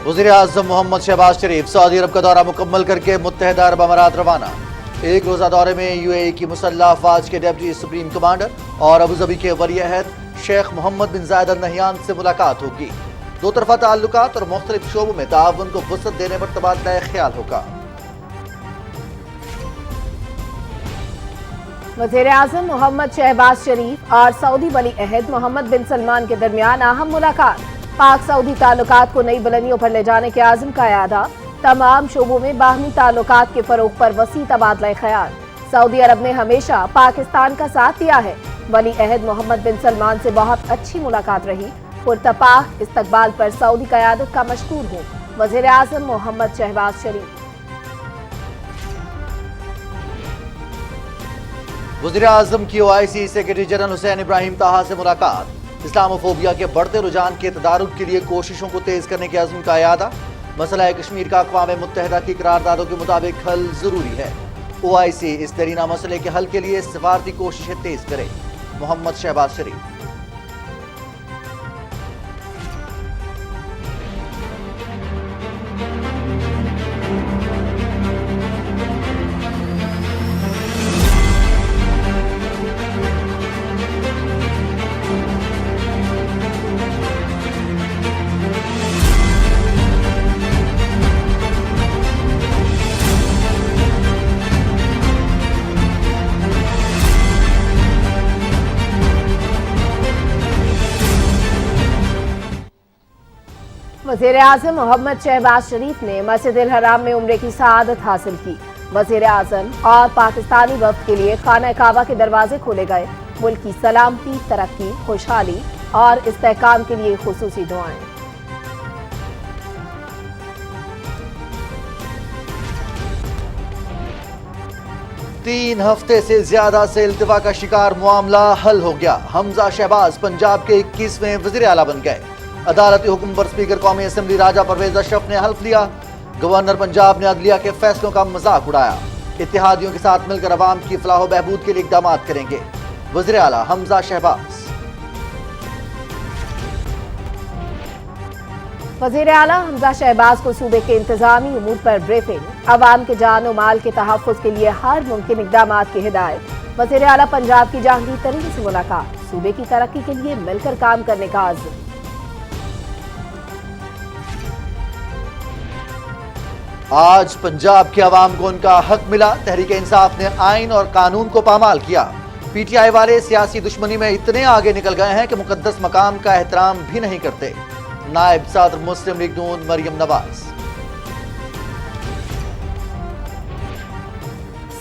وزیر اعظم محمد شہباز شریف سعودی عرب کا دورہ مکمل کر کے متحدہ عرب امارات روانہ۔ ایک روزہ دورے میں یو اے ای کی مسلح افواج کے ڈپٹی سپریم کمانڈر اور ابوظہبی کے ولی عہد شیخ محمد بن زائد ال نہیان سے ملاقات ہوگی۔ دو طرفہ تعلقات اور مختلف شعبوں میں تعاون کو وسعت دینے پر تبادلہ خیال ہوگا۔ وزیر اعظم محمد شہباز شریف اور سعودی ولی عہد محمد بن سلمان کے درمیان اہم ملاقات۔ پاک سعودی تعلقات کو نئی بلندیوں پر لے جانے کے عزم کا اعادہ۔ تمام شعبوں میں باہمی تعلقات کے فروغ پر وسیع تبادلہ خیال۔ سعودی عرب نے ہمیشہ پاکستان کا ساتھ دیا ہے۔ ولی عہد محمد بن سلمان سے بہت اچھی ملاقات رہی۔ پرتپاک استقبال پر سعودی قیادت کا مشکور ہوں۔ وزیر اعظم محمد شہباز شریف۔ وزیر اعظم کی OIC سیکرٹری جنرل حسین ابراہیم طہا سے ملاقات۔ اسلاموفوبیا کے بڑھتے رجحان کے تدارک کے لیے کوششوں کو تیز کرنے کے عزم کا اعادہ۔ مسئلہ کشمیر کا اقوام متحدہ کی قراردادوں کے مطابق حل ضروری ہے۔ OIC اس دیرینہ مسئلے کے حل کے لیے سفارتی کوششیں تیز کرے۔ محمد شہباز شریف۔ وزیر اعظم محمد شہباز شریف نے مسجد الحرام میں عمرے کی سعادت حاصل کی۔ وزیر اعظم اور پاکستانی وفد کے لیے خانہ کعبہ کے دروازے کھولے گئے۔ ملک کی سلامتی، ترقی، خوشحالی اور استحکام کے لیے خصوصی دعائیں۔ 3 ہفتے سے زیادہ سے التوا کا شکار معاملہ حل ہو گیا۔ حمزہ شہباز پنجاب کے 21ویں وزیر اعلیٰ بن گئے۔ عدالتی حکم پر اسپیکر قومی اسمبلی راجہ پرویز اشرف نے حلف لیا۔ گورنر پنجاب نے عدلیہ کے فیصلوں کا مذاق اڑایا۔ اتحادیوں کے ساتھ مل کر عوام کی فلاح و بہبود کے لیے اقدامات کریں گے۔ وزیر اعلیٰ حمزہ شہباز۔ وزیر اعلیٰ حمزہ شہباز کو صوبے کے انتظامی امور پر بریفنگ۔ عوام کے جان و مال کے تحفظ کے لیے ہر ممکن اقدامات کی ہدایت۔ وزیر اعلیٰ پنجاب کی جہانگیر ترین سے ملاقات۔ صوبے کی ترقی کے لیے مل کر کام کرنے کا عزم۔ آج پنجاب کے عوام کو ان کا حق ملا۔ تحریک انصاف نے آئین اور قانون کو پامال کیا۔ PTI والے سیاسی دشمنی میں اتنے آگے نکل گئے ہیں کہ مقدس مقام کا احترام بھی نہیں کرتے۔ نائب صدر مسلم لیگ نون مریم نواز۔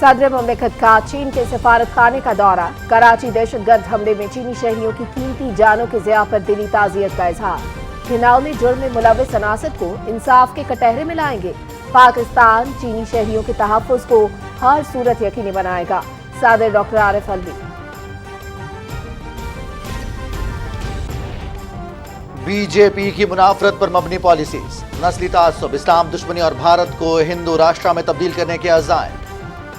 صدر مملکت کا چین کے سفارت خانے کا دورہ۔ کراچی دہشت گرد حملے میں چینی شہریوں کی قیمتی جانوں کے ضیاع پر دلی تعزیت کا اظہار۔ گھناؤ میں جرم میں ملوث عناصر کو انصاف کے کٹہرے میں لائیں گے۔ پاکستان چینی شہریوں کے تحفظ کو ہر صورت یقینی بنائے گا۔ صدر ڈاکٹر عارف الوی۔ BJP کی منافرت پر مبنی پالیسیز، نسلی تعصب، اسلام دشمنی اور بھارت کو ہندو راشٹرا میں تبدیل کرنے کے عزائم۔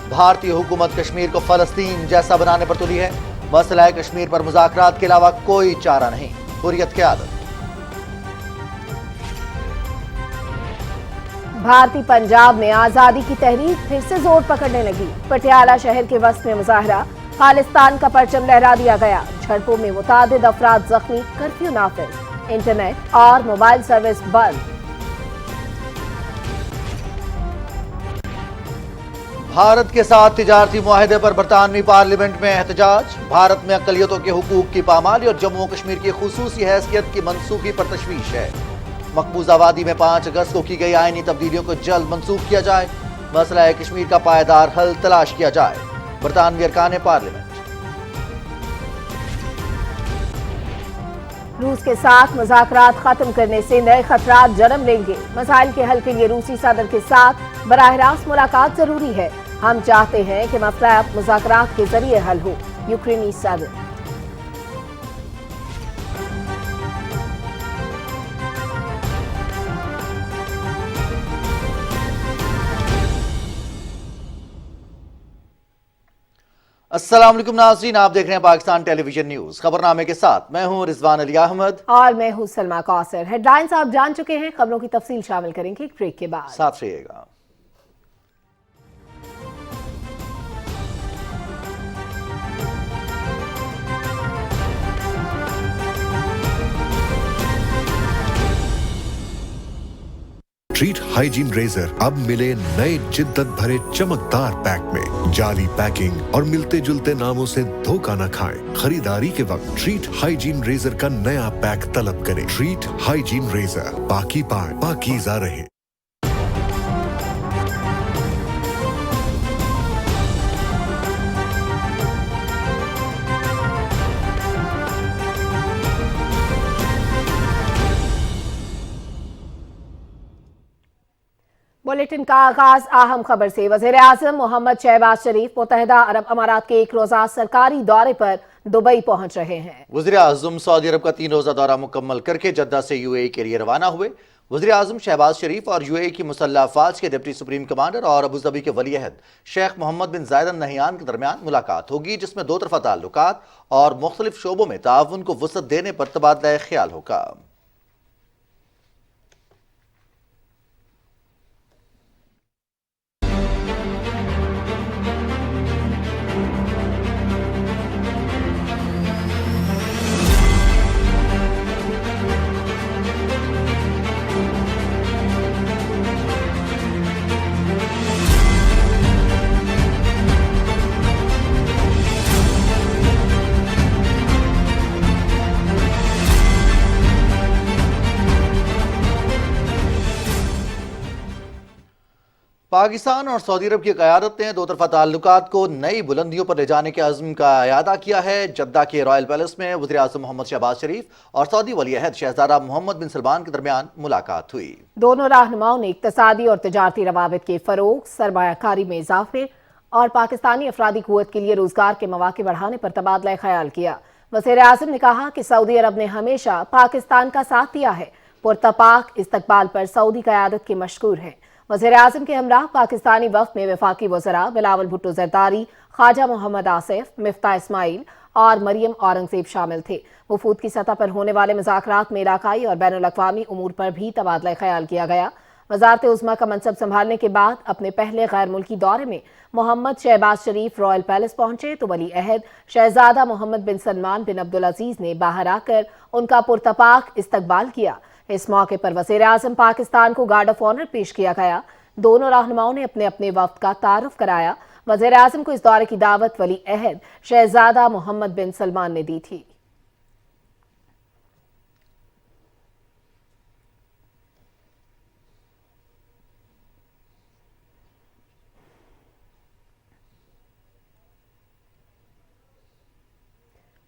بھارتی حکومت کشمیر کو فلسطین جیسا بنانے پر تلی ہے۔ مسئلہ کشمیر پر مذاکرات کے علاوہ کوئی چارہ نہیں۔ حریت قیادت۔ بھارتی پنجاب میں آزادی کی تحریک پھر سے زور پکڑنے لگی۔ پٹیالہ شہر کے وسط میں مظاہرہ، خالصتان کا پرچم لہرا دیا گیا۔ جھڑپوں میں متعدد افراد زخمی، کرفیو نافذ، انٹرنیٹ اور موبائل سروس بند۔ بھارت کے ساتھ تجارتی معاہدے پر برطانوی پارلیمنٹ میں احتجاج۔ بھارت میں اقلیتوں کے حقوق کی پامالی اور جموں و کشمیر کی خصوصی حیثیت کی منسوخی پر تشویش ہے۔ مقبوضہ وادی میں 5 اگست کو کی گئی آئینی تبدیلیوں کو جلد منسوخ کیا جائے۔ مسئلہ کشمیر کا پائیدار حل تلاش کیا جائے۔ برطانوی ارکان پارلیمنٹ۔ روس کے ساتھ مذاکرات ختم کرنے سے نئے خطرات جنم لیں گے۔ مسائل کے حل کے لیے روسی صدر کے ساتھ براہ راست ملاقات ضروری ہے۔ ہم چاہتے ہیں کہ مسئلہ مذاکرات کے ذریعے حل ہو۔ یوکرینی صدر۔ अस्सलाम वालेकुम नाज़रीन, आप देख रहे हैं पाकिस्तान टेलीविजन न्यूज। खबरनामे के साथ मैं हूं रिजवान अली अहमद और मैं हूं सलमा कौसर। हेडलाइंस आप जान चुके हैं, खबरों की तफसील शामिल करेंगे एक ब्रेक के बाद। साथ रहिएगा। ट्रीट हाइजीन रेजर अब मिले नए जिद्दत भरे चमकदार पैक में। जाली पैकिंग और मिलते जुलते नामों से धोखा न खाएं। खरीदारी के वक्त ट्रीट हाइजीन रेजर का नया पैक तलब करें। ट्रीट हाइजीन रेजर, पाकी पाए पाकीज़ा रहे। बुलेटिन का आगाज अहम खबर से। वज़ीर-ए-आज़म मोहम्मद शहबाज शरीफ मुत्तहिदा अरब अमारात के एक रोज़ा सरकारी दौरे पर दुबई पहुंच रहे हैं। वज़ीर-ए-आज़म सऊदी अरब का 3 रोज़ा दौरा मुकम्मल करके जद्दा से यूएई के लिए रवाना हुए। वज़ीर-ए-आज़म शहबाज शरीफ और यूएई की मुसल्लह अफ़वाज के डिप्टी सुप्रीम कमांडर और अबूधाबी के वली अहद शेख मोहम्मद बिन ज़ायद अल नहयान के दरमियान मुलाकात होगी, जिसमें दो तरफ़ा ताल्लुकात और मुख्तलिफ शोबों में ताउन को वुसअत देने पर तबादला ख्याल होगा। पाकिस्तान और सऊदी अरब की क़यादत ने दो तरफ़ा ताल्लुकात को नई बुलंदियों पर ले जाने के अज़्म का इयादा किया है। जद्दा के रॉयल पैलेस में वज़ीर-ए-आज़म मोहम्मद शहबाज शरीफ और सऊदी वली अहद शहज़ादा मोहम्मद बिन सलमान के दरमियान मुलाकात हुई। दोनों रहनुमाओं ने इक़्तिसादी और तिजारती रवाबित के फ़रोग़, सरमायाकारी में इजाफे और पाकिस्तानी अफरादी क़ुव्वत के लिए रोज़गार के मौक़े बढ़ाने पर तबादला ख्याल किया। वज़ीर-ए-आज़म ने कहा कि सऊदी अरब ने हमेशा पाकिस्तान का साथ दिया है। पुरतपाक इस्तकबाल पर सऊदी क़यादत के मशकूर हैं। वज़ीर-ए-आज़म के हमराह पाकिस्तानी वफ़द में वफाकी वज़रा बिलावल भुट्टो ज़रदारी, ख्वाजा मोहम्मद आसिफ, मिफ्ता इस्माइल और मरियम औरंगज़ेब शामिल थे। वफूद की सतह पर होने वाले मुज़ाकरात में इलाकाई और बैनुल अक़वामी उमूर पर भी तबादला ख्याल किया गया। वज़ारत उज़्मा का मनसब संभालने के बाद अपने पहले गैर मुल्की दौरे में मोहम्मद शहबाज शरीफ रॉयल पैलेस पहुंचे तो वली अहद शहजादा मोहम्मद बिन सलमान बिन अब्दुल अजीज ने बाहर आकर उनका पुरतपाक इस्तकबाल किया। इस मौके पर वज़ीर-ए-आज़म पाकिस्तान को गार्ड ऑफ ऑनर पेश किया गया। दोनों रहनुमाओं ने अपने अपने वफ़द का तारुफ कराया। वज़ीर-ए-आज़म को इस दौरे की दावत वली अहद शहजादा मोहम्मद बिन सलमान ने दी थी।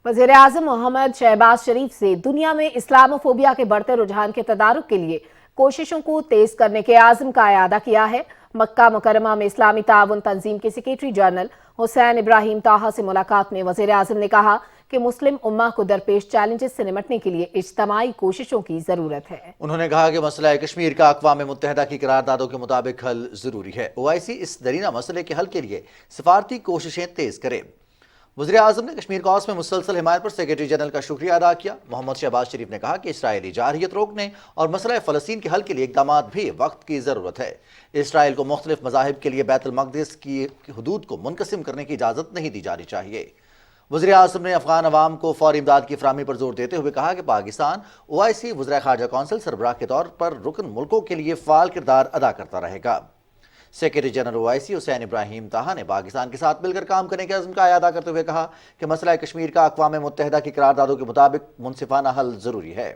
वज़ीर-ए-आज़म मोहम्मद शहबाज शरीफ से दुनिया में इस्लामोफोबिया के बढ़ते रुझान के तदारुक के लिए कोशिशों को तेज करने के आज़म का इयादा किया है। मक्का मुकरमा में इस्लामी ताउन तंजीम के सेक्रेटरी जनरल हुसैन इब्राहिम ताहा से मुलाकात में वज़ीर-ए-आज़म ने कहा कि मुस्लिम उम्मा को दरपेश चैलेंजेस से निपटने के लिए इज्तिमाई कोशिशों की जरूरत है। उन्होंने कहा कि मसला कश्मीर का अक़वाम मुत्तहिदा की करारदादों के मुताबिक हल जरूरी है। ओआईसी इस दरीना मसले के हल के लिए सिफारती कोशिशें तेज करे। वज़ीर-ए-आज़म ने कश्मीर कॉज में मुसलसल हिमायत पर सेक्रेटरी जनरल का शुक्रिया अदा किया। मोहम्मद शहबाज शरीफ ने कहा कि इसराइली जारहियत रोकने और मसला फ़लस्तीन के हल के लिए इक़दाम भी वक्त की ज़रूरत है। इसराइल को मुख्तलिफ मज़ाहिब के लिए बैतुल मक़दिस की हदूद को मुनक़सिम करने की इजाज़त नहीं दी जानी चाहिए। वज़ीर-ए-आज़म ने अफ़गान अवाम को फ़ौरी इमदाद की फ़राहमी पर जोर देते हुए कहा कि पाकिस्तान ओआईसी वज़ीर ख़ारजा कौंसिल सरबराह के तौर पर रुकन मुल्कों के लिए फ़ाल किरदार अदा करता रहेगा। Secretary general OIC Hussain Ibrahim ताहा ने पाकिस्तान के साथ मिलकर काम करने के अज़्म का इयादा करते हुए कहा कि मसला कश्मीर का अक़वाम मुत्तहिदा की करारदादों के मुताबिक मुनसिफाना हल ज़रूरी है।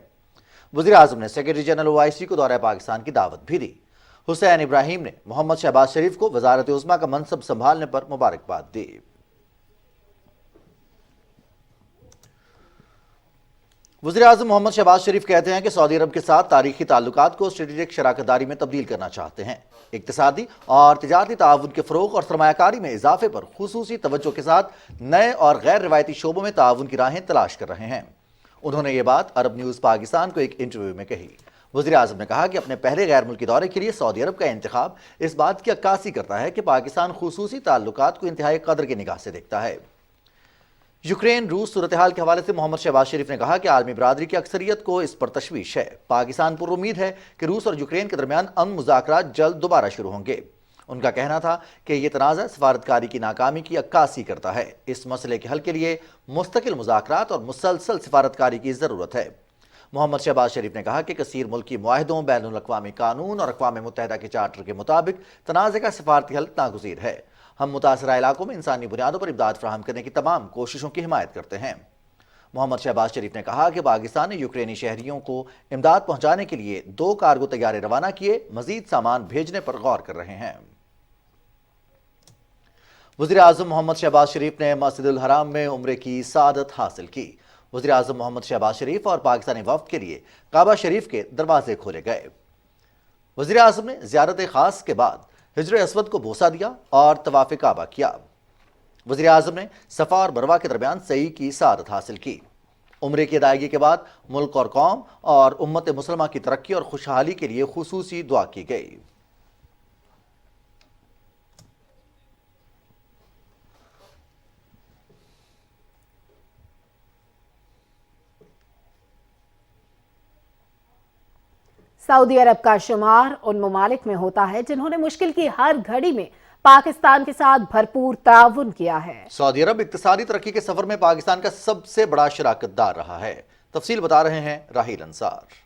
वज़ीर-ए-आज़म ने सेक्रेटरी जनरल ओआईसी को दौरा पाकिस्तान की दावत भी दी। हुसैन इब्राहिम ने मोहम्मद शहबाज शरीफ को वज़ारत उज़्मा का मनसब संभालने पर मुबारकबाद दी। वज़ीर-ए-आज़म मोहम्मद शहबाज शरीफ कहते हैं कि सऊदी अरब के साथ तारीखी ताल्लुकात को स्ट्रेटेजिक शराकतदारी में तब्दील करना चाहते हैं। इक़्तिसादी और तिजारती ताउन के फ़रोग़ और सरमायाकारी में इजाफे पर खुसूसी तवज्जो के साथ नए और गैर रिवायती शोबों में ताउन की राहें तलाश कर रहे हैं। उन्होंने ये बात अरब न्यूज़ पाकिस्तान को एक इंटरव्यू में कही। वज़ीर-ए-आज़म ने कहा कि अपने पहले गैर मुल्की दौरे के लिए सऊदी अरब का इंतखाब इस बात की अक्कासी करता है कि पाकिस्तान खुसूसी ताल्लुकात को इंतहाई कदर की निगाह से देखता है। यूक्रेन रूस सूरत-ए-हाल के हवाले से मोहम्मद शहबाज शरीफ ने कहा कि आलमी बरादरी की अक्सरियत को इस पर तशवीश है। पाकिस्तान पर उम्मीद है कि रूस और यूक्रेन के दरमियान अमन मुज़ाकरात जल्द दोबारा शुरू होंगे। उनका कहना था कि ये तनाज़ा सफारतकारी की नाकामी की अक्कासी करता है। इस मसले के हल के लिए मुस्तकिल मुज़ाकरात और मुसलसल सफारतकारी की ज़रूरत है। मोहम्मद शहबाज शरीफ ने कहा कि कसीर मुल्की मुआहदों, बैनुल अक़वामी कानून और अक़वाम मुत्तहिदा के चार्टर के मुताबिक तनाज़े का सफारती हल नागुज़ीर है। हम मुतासरा इलाकों में इंसानी बुनियादों पर इमदाद फराहम करने की तमाम कोशिशों की हिमायत करते हैं। मोहम्मद शहबाज शरीफ ने कहा कि पाकिस्तान ने यूक्रेनी शहरियों को इमदाद पहुंचाने के लिए 2 कार्गो तैयारे रवाना किए, मजीद सामान भेजने पर गौर कर रहे हैं। वज़ीर-ए-आज़म मोहम्मद शहबाज शरीफ ने मस्जिदुल हराम में उम्रे की सादत हासिल की। वज़ीर-ए-आज़म मोहम्मद शहबाज शरीफ और पाकिस्तानी वफ़द के लिए काबा शरीफ के दरवाजे खोले गए। वज़ीर-ए-आज़म ने ज़ियारत खास के बाद हिजर अस्वद को बोसा दिया और तवाफ़ काबा किया। वज़ीर-ए-आज़म ने सफ़ा और मरवा के दरमियान सई की सादत हासिल की। उम्रे की अदायगी के बाद मुल्क और कौम और उम्मत मुसलमा की तरक्की और खुशहाली के लिए खुसूसी दुआ की गई। सऊदी अरब का शुमार उन ममालिक में होता है जिन्होंने मुश्किल की हर घड़ी में पाकिस्तान के साथ भरपूर ताउन किया है। सऊदी अरब इक्तिसादी तरक्की के सफर में पाकिस्तान का सबसे बड़ा शराकतदार रहा है। तफसील बता रहे हैं राहील अंसार।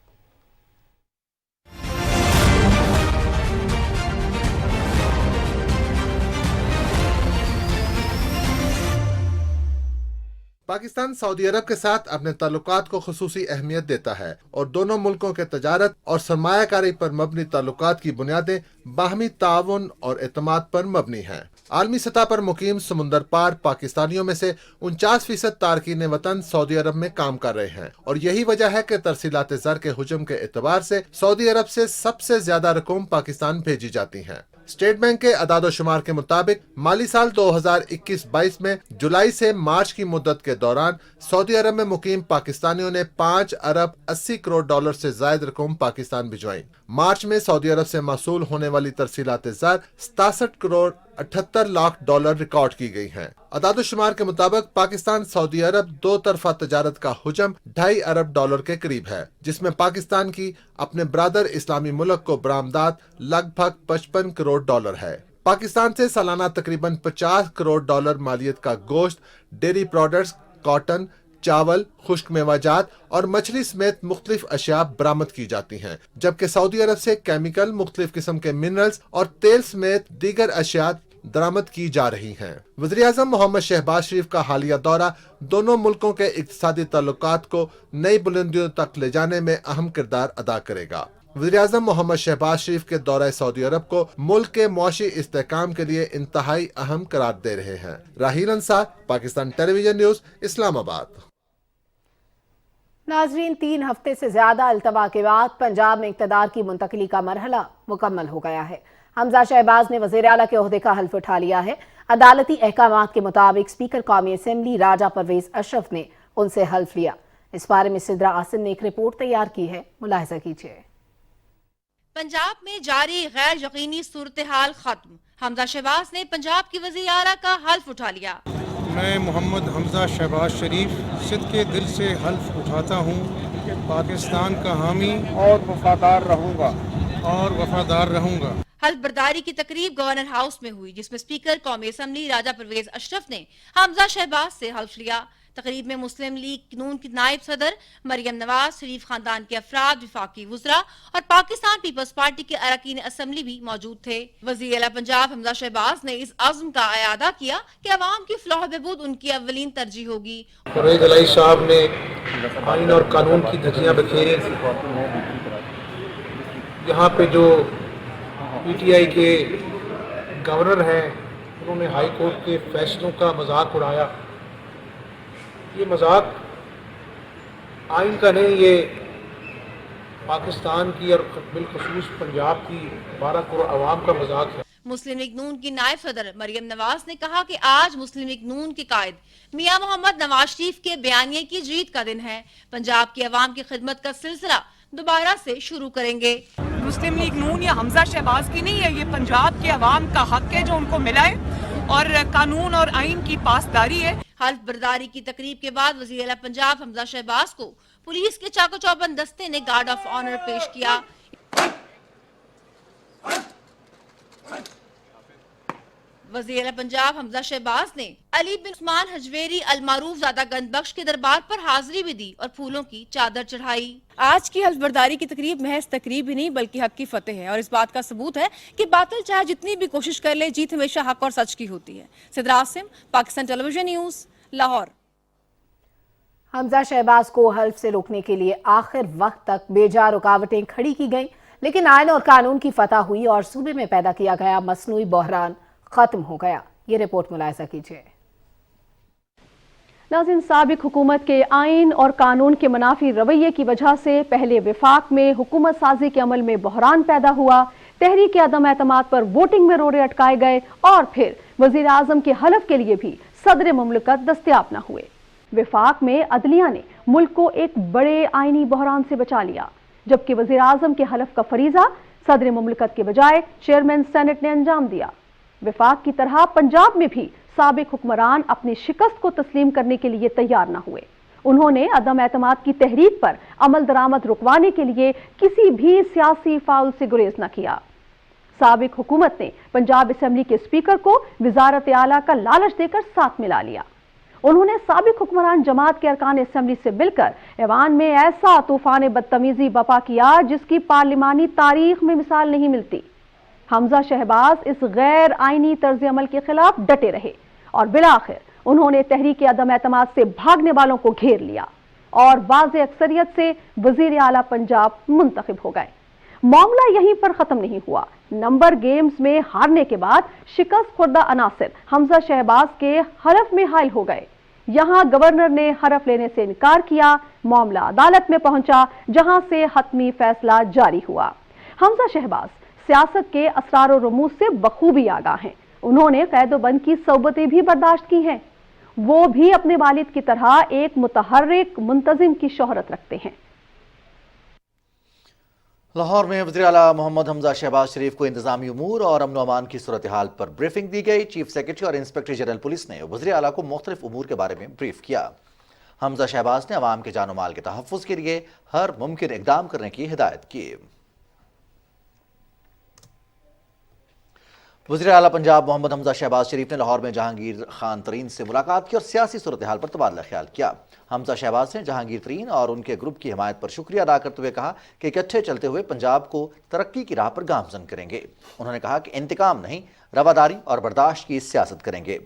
पाकिस्तान सऊदी अरब के साथ अपने ताल्लुकात को खुसूसी अहमियत देता है और दोनों मुल्कों के तजारत और सरमायाकारी पर मबनी ताल्लुकात की बुनियादें बाहमी ताउन और एतमाद पर मबनी हैं। आलमी सतह पर मुकीम समुंदर पार पाकिस्तानियों में से 49% तारकीन वतन सऊदी अरब में काम कर रहे हैं और यही वजह है कि तरसीलात ज़र के हुजम के एतबार से सऊदी अरब से सबसे ज्यादा रकूम पाकिस्तान भेजी जाती हैं। स्टेट बैंक के अदाद शुमार के मुताबिक माली साल 2021-22 में जुलाई से मार्च की मुद्दत के दौरान सऊदी अरब में मुकीम पाकिस्तानियों ने 5 अरब 80 करोड़ डॉलर से जायद रकम पाकिस्तान भिजवाई। मार्च में सऊदी अरब से मसूल होने वाली तरसीलात ज़र 67 करोड़ 78 लाख डॉलर रिकॉर्ड की गई हैं। अदाद शुमार के मुताबिक पाकिस्तान सऊदी अरब 2 तरफा तजारत का हुजम 2.5 अरब डॉलर के करीब है, जिसमें पाकिस्तान की अपने ब्रादर इस्लामी मुल्क को बरामदात लगभग 55 करोड़ डॉलर है। पाकिस्तान से सालाना तकरीबन 50 करोड़ डॉलर मालियत का गोश्त, डेयरी प्रोडक्ट्स, कॉटन, चावल, खुश्क मेवाजात और मछली समेत मुख्तलिफ अशिया बरामद की जाती हैं, जबकि सऊदी अरब से केमिकल, मुख्तलिफ किस्म के मिनरल्स और तेल समेत दीगर अशिया दरामद की जा रही हैं। वज़ीर-ए-आज़म मोहम्मद शहबाज शरीफ का हालिया दौरा दोनों मुल्कों के इक़्तिसादी ताल्लुकात को नई बुलंदियों तक ले जाने में अहम किरदार अदा करेगा। वज़ीर-ए-आज़म मोहम्मद शहबाज शरीफ के दौरा सऊदी अरब को मुल्क के मुआशी इस्तेहकाम के लिए इंतहाई अहम करार दे रहे हैं। राहील अंसार, पाकिस्तान टेलीविजन न्यूज़, इस्लामाबाद। नाजरीन, 3 हफ्ते से ज्यादा अल्तवा के बाद पंजाब में इक़्तिदार की मुंतकली का मरहला मुकम्मल हो गया है। हमजा शहबाज ने वज़ीर आला के ओहदे का हल्फ उठा लिया है। अदालती अहकामात के मुताबिक स्पीकर कौमी असम्बली राजा परवेज अशरफ ने उनसे हल्फ लिया। इस बारे में सिद्रा आसिम ने एक रिपोर्ट तैयार की है, मुलाहिजा कीजिए। पंजाब में जारी गैर यकीनी सूरत हाल खत्म, हमजा शहबाज ने पंजाब की वज़ीर आला का हल्फ उठा लिया। मैं मोहम्मद हमजा शहबाज शरीफ सिद्क़ के दिल से हल्फ उठाता हूँ कि पाकिस्तान का हामी और वफादार रहूँगा। हल्फ बर्दारी की तकरीब गवर्नर हाउस में हुई, जिसमें स्पीकर कौमी असम्बली राजा परवेज अशरफ ने हमजा शहबाज से हल्फ लिया। तकरीब में मुस्लिम लीग नून की नायब सदर मरियम नवाज, शरीफ खानदान के अफराद, विफाकी वुज़रा और पाकिस्तान पीपल्स पार्टी के अरकान असम्बली भी मौजूद थे। वज़ीर आला पंजाब हमजा शहबाज ने इस अज़्म का अयादा किया कि अवाम की फलाह बहबूद उनकी अव्वलीन तरजीह होगी। परवेज इलाही साहब ने आइन और कानून की धज्जियां बिखेरी। यहाँ पे जो PTI के गवर्नर हैं, उन्होंने हाई कोर्ट के फैसलों का मजाक उड़ाया। ये मजाक आइन का नहीं, ये पाकिस्तान की और बिलखुसूस पंजाब की 12 करोड़ अवाम का मजाक है। मुस्लिम लीग नून की नायब सदर मरियम नवाज ने कहा कि आज मुस्लिम लीग नून के कायद मियां मोहम्मद नवाज शरीफ के बयानिए की जीत का दिन है। पंजाब की अवाम की खिदमत का सिलसिला दोबारा से शुरू करेंगे। मुस्लिम लीग नून या हमजा शहबाज की नहीं है, ये पंजाब के अवाम का हक है जो उनको मिला है। और कानून और आइन की पासदारी है। हल्फ बर्दारी की तकरीब के बाद वज़ीर आला पंजाब हमजा शहबाज को पुलिस के चाको चौबंद दस्ते ने गार्ड ऑफ ऑनर पेश किया। वज़ीर आला पंजाब हमजा शहबाज ने अली बिन उस्मान हजवेरी अल मारूफ ज़ादा गंजबख्श के दरबार पर हाजिरी भी दी और फूलों की चादर चढ़ाई। आज की हल्फ बर्दारी की तकरीब महज तकरीब ही नहीं बल्कि हक की फतेह है और इस बात का सबूत है कि बातिल चाहे जितनी भी कोशिश कर ले, जीत हमेशा हक और सच की होती है। Sidra Asim, Pakistan television news, Lahore. हमजा शहबाज को हल्फ से रोकने के लिए आखिर वक्त तक बेजा रुकावटें खड़ी की गईं, लेकिन आइन और कानून की फतह हुई और सूबे में पैदा किया गया मसनूई बहरान खत्म हो गया। ये रिपोर्ट मुलाहिजा कीजिए। नाज़रीन, साबिक हुकूमत के आइन और कानून के मुनाफी रवैये की वजह से पहले विफाक में हुकूमत साजी के अमल में बहरान पैदा हुआ, तहरीक अदम एतमाद पर वोटिंग में रोड़े अटकाए गए और फिर वज़ीर आज़म के हलफ के लिए भी सदर मुमलिकत दस्तयाब न हुए। विफाक में अदलिया ने मुल्क को एक बड़े आइनी बहरान से बचा लिया, जबकि वज़ीर आज़म के हलफ का फरीजा सदर मुमलिकत के बजाय चेयरमैन सेनेट ने अंजाम दिया। विफाक की तरह पंजाब में भी साबिक हुक्मरान अपनी शिकस्त को तस्लीम करने के लिए तैयार न हुए। उन्होंने अदम एतमाद की तहरीक पर अमल दरामद रुकवाने के लिए किसी भी सियासी फाउल से गुरेज न किया। साबिक हुकूमत ने पंजाब असेंबली के स्पीकर को वजारत आला का लालच देकर साथ मिला लिया। उन्होंने साबिक हुक्मरान जमात के अरकान असेंबली से मिलकर ऐवान में ऐसा तूफान बदतमीजी बपा किया जिसकी पार्लिमानी तारीख में मिसाल नहीं मिलती। हमजा शहबाज इस गैर आईनी तर्ज अमल के खिलाफ डटे रहे और बिलाखिर उन्होंने तहरीक अदम एतमाद से भागने वालों को घेर लिया और वाज़े अक्सरियत से वज़ीर आला पंजाब मुंतखब हो गए। मामला यहीं पर खत्म नहीं हुआ। नंबर गेम्स में हारने के बाद शिकस्त खुर्दा अनासिर हमजा शहबाज के हलफ में हायल हो गए। यहां गवर्नर ने हलफ लेने से इनकार किया। मामला अदालत में पहुंचा, जहां से हतमी फैसला जारी हुआ। हमजा शहबाज सियासत के असरार और रमूज से बखूबी आगाह हैं। उन्होंने कैद-ओ-बंद की सोबतें भी बर्दाश्त की हैं। वो भी अपने वालिद की तरह एक मुतहर्रिक मुंतजिम की शोहरत रखते हैं। लाहौर में वज़ीर आला मोहम्मद हमजा शहबाज शरीफ को इंतजामी उमूर और अमन अमान की सूरत हाल पर ब्रीफिंग दी गई। चीफ सेक्रेटरी और इंस्पेक्टर जनरल पुलिस ने वज़ीर आला को मुख्तलिफ उमूर के बारे में ब्रीफ किया। हमजा शहबाज ने अवाम के जानो माल के तहफ़्फ़ुज़ के लिए हर मुमकिन इक़दाम करने की हिदायत की। वज़ीर आला पंजाब मोहम्मद हमजा शहबाज शरीफ ने लाहौर में जहांगीर खान तरीन से मुलाकात की और सियासी सूरत हाल पर तबादला ख्याल किया। हमजा शहबाज ने जहांगीर तरीन और उनके ग्रुप की हिमायत पर शुक्रिया अदा करते हुए कहा कि इकट्ठे चलते हुए पंजाब को तरक्की की राह पर गामजन करेंगे। उन्होंने कहा कि इंतकाम नहीं, रवादारी और बर्दाश्त की सियासत करेंगे।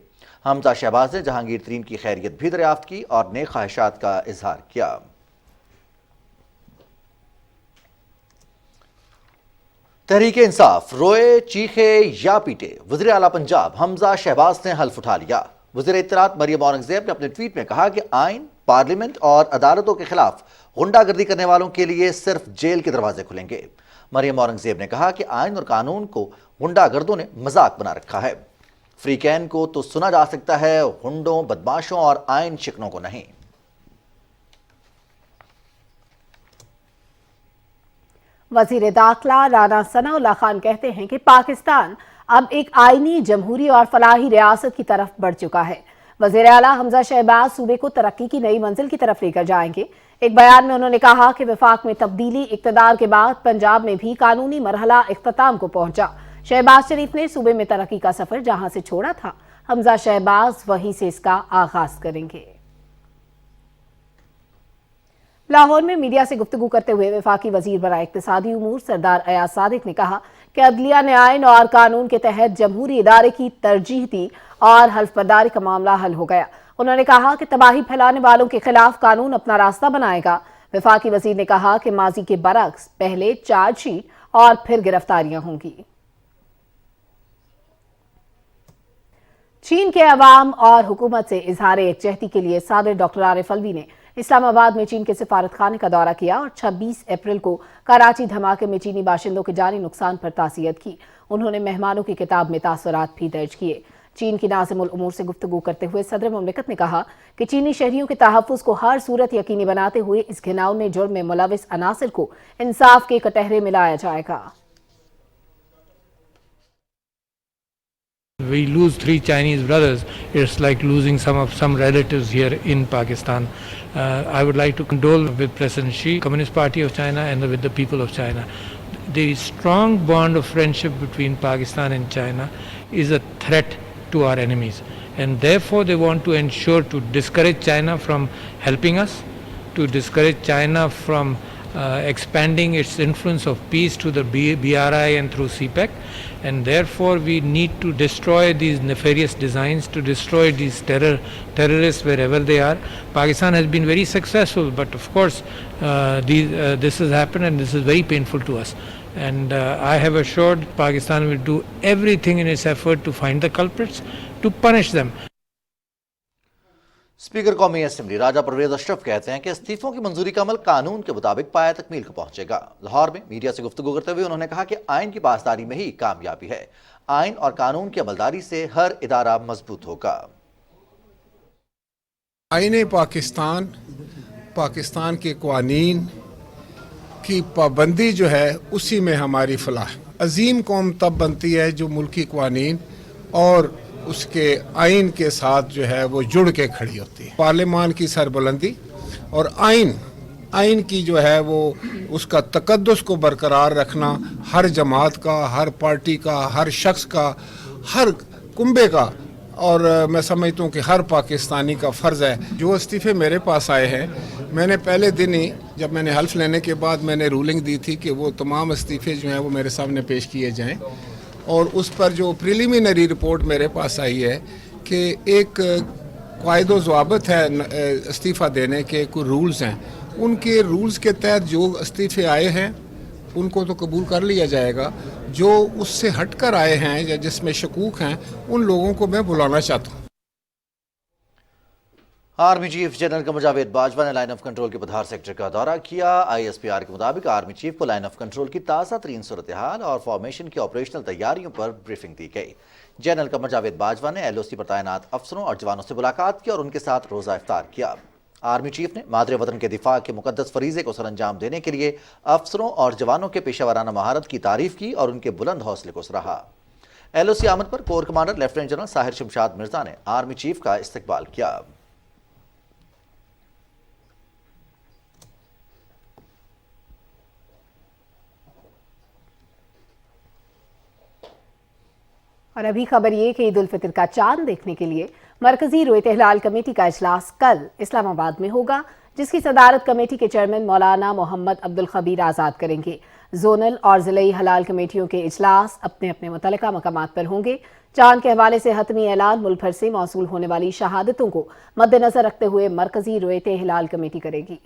हमजा शहबाज ने जहांगीर तरीन की खैरियत भी दरियाफ्त की और नेक ख्वाहिशात का इजहार किया। तहरीक इंसाफ रोए, चीखे या पीटे, वज़ीर आला पंजाब हमजा शहबाज ने हल्फ उठा लिया। वज़ीर इत्तलात मरियम औरंगज़ेब ने अपने ट्वीट में कहा कि आइन, पार्लियामेंट और अदालतों के खिलाफ गुंडागर्दी करने वालों के लिए सिर्फ जेल के दरवाजे खुलेंगे। मरियम औरंगज़ेब ने कहा कि आइन और कानून को गुंडागर्दों ने मजाक बना रखा है। फ्री कैन को तो सुना जा सकता है, गुंडों, बदमाशों और आइन शिकनों को नहीं। वज़ीर दाखिला राना सनाउल्लाह खान कहते हैं कि पाकिस्तान अब एक आईनी, जमहूरी और फलाही रियासत की तरफ बढ़ चुका है। वज़ीर आला हमजा शहबाज सूबे को तरक्की की नई मंजिल की तरफ लेकर जाएंगे। एक बयान में उन्होंने कहा कि वफाक में तब्दीली, इक़्तिदार के बाद पंजाब में भी कानूनी मरहला इख्तिताम को पहुंचा। शहबाज शरीफ ने सूबे में तरक्की का सफर जहां से छोड़ा था, हमजा शहबाज वहीं से इसका आगाज करेंगे। लाहौर में मीडिया से गुफ्तगू करते हुए वफाकी वजीर बराए इक्तिसादी उमूर सरदार अयाज सादिक ने कहा कि अदलिया ने आइन और कानून के तहत जमहूरी इदारे की तरजीह दी और हल्फ बर्दारी का मामला हल हो गया। उन्होंने कहा कि तबाही फैलाने वालों के खिलाफ कानून अपना रास्ता बनाएगा। वफाकी वजीर ने कहा कि माजी के बरक्स पहले चार्जशीट और फिर गिरफ्तारियां होंगी। चीन के अवाम और हुकूमत से इजहार यकजहती के लिए सदर डॉक्टर आरिफ अलवी ने इस्लामाबाद में चीन के सिफारत खाने का दौरा किया और 26 अप्रैल को कराची धमाके में चीनी बाशिंदों के जानी नुकसान पर तासियत की। उन्होंने मेहमानों की किताब में तासुरात भी दर्ज किए। चीन की नाज़िमुल उमूर से गुफ्तगू करते हुए सदर मुमलिकत ने कहा कि चीनी शहरियों के तहफ़्फ़ुज़ को हर सूरत यकीनी बनाते हुए इस घिनौने जुर्म में मुलविस अनासिर को इंसाफ के कटहरे में लाया जाएगा। we lose 3 Chinese brothers, it's like losing some relatives here in Pakistan. I would like to condole with President Xi, Communist Party of China, and with the people of China. The strong bond of friendship between Pakistan and China is a threat to our enemies, and therefore they want to ensure to discourage China from helping us, to discourage China from expanding its influence of peace to the BRI and through CPEC, and therefore we need to destroy these nefarious designs, to destroy these terrorists wherever they are. Pakistan has been very successful, but of course this has happened, and this is very painful to us. And I have assured Pakistan will do everything in its effort to find the culprits, to punish them. Speaker कौमी assembly राजा परवेज अशरफ कहते हैं कि इस्तीफों की मंजूरी का अमल कानून के मुताबिक पाया तकमील को पहुंचेगा। लाहौर में मीडिया से गुफ्तगू करते हुए उन्होंने कहा कि आइन की पासदारी में ही कामयाबी है। आइन और कानून की अमलदारी से हर इदारा मजबूत होगा। आइन पाकिस्तान के कानून की पाबंदी जो है उसी में हमारी फलाह। अजीम कौम तब बनती है जो मुल्की कानून और उसके आइन के साथ जो है वो जुड़ के खड़ी होती है। पार्लियामान की सरबुलंदी और आइन की जो है वो उसका तकद्दुस को बरकरार रखना हर जमात का, हर पार्टी का, हर शख्स का, हर कुंबे का, और मैं समझता हूँ कि हर पाकिस्तानी का फ़र्ज़ है। जो इस्तीफ़े मेरे पास आए हैं, मैंने पहले दिन ही जब मैंने हल्फ लेने के बाद मैंने रूलिंग दी थी कि वो तमाम इस्तीफ़े जो हैं वो मेरे सामने पेश किए जाएँ, और उस पर जो प्रिलिमिनरी रिपोर्ट मेरे पास आई है कि एक कायदो ज़वाबित है इस्तीफ़ा देने के, कोई रूल्स हैं, उनके रूल्स के तहत जो इस्तीफ़े आए हैं उनको तो कबूल कर लिया जाएगा। जो उससे हटकर आए हैं या जिसमें शकूक हैं उन लोगों को मैं बुलाना चाहता हूँ। Army chief general Qamar Javed Bajwa ने लाइन ऑफ कंट्रोल के पधार सेक्टर का दौरा किया। ISPR के मुताबिक आर्मी चीफ को लाइन ऑफ कंट्रोल की ताज़ा तरीन सूरत हाल और फॉर्मेशन की ऑपरेशनल तैयारियों पर ब्रीफिंग दी गई। जनरल कमर जावेद बाजवा ने LOC पर तैनात अफसरों और जवानों से मुलाकात की और उनके साथ रोज़ा इफ्तार किया। आर्मी चीफ ने मादरे वतन के दिफा के मुकद्दस फरीज़े को सरअंजाम देने के लिए अफसरों और जवानों के पेशेवराना महारत की तारीफ की और उनके बुलंद हौसले को सराहा। LOC आमद पर core commander lieutenant general Sahir Shamshad Mirza ने आर्मी चीफ का इस्तकबाल किया। और अभी खबर ये कि ईद उल फितर का चांद देखने के लिए मरकजी रोयत हिलाल कमेटी का इजलास कल इस्लामाबाद में होगा, जिसकी सदारत कमेटी के चेयरमैन मौलाना मोहम्मद अब्दुल खबीर आज़ाद करेंगे। जोनल और ज़िलाई हलाल कमेटियों के इजलास अपने अपने मुतल्लिका मकामात पर होंगे। चांद के हवाले से हतमी ऐलान मुल्क भर से मौसूल होने वाली शहादतों को मद्देनजर रखते हुए मरकजी रोयत हिलाल कमेटी करेगी।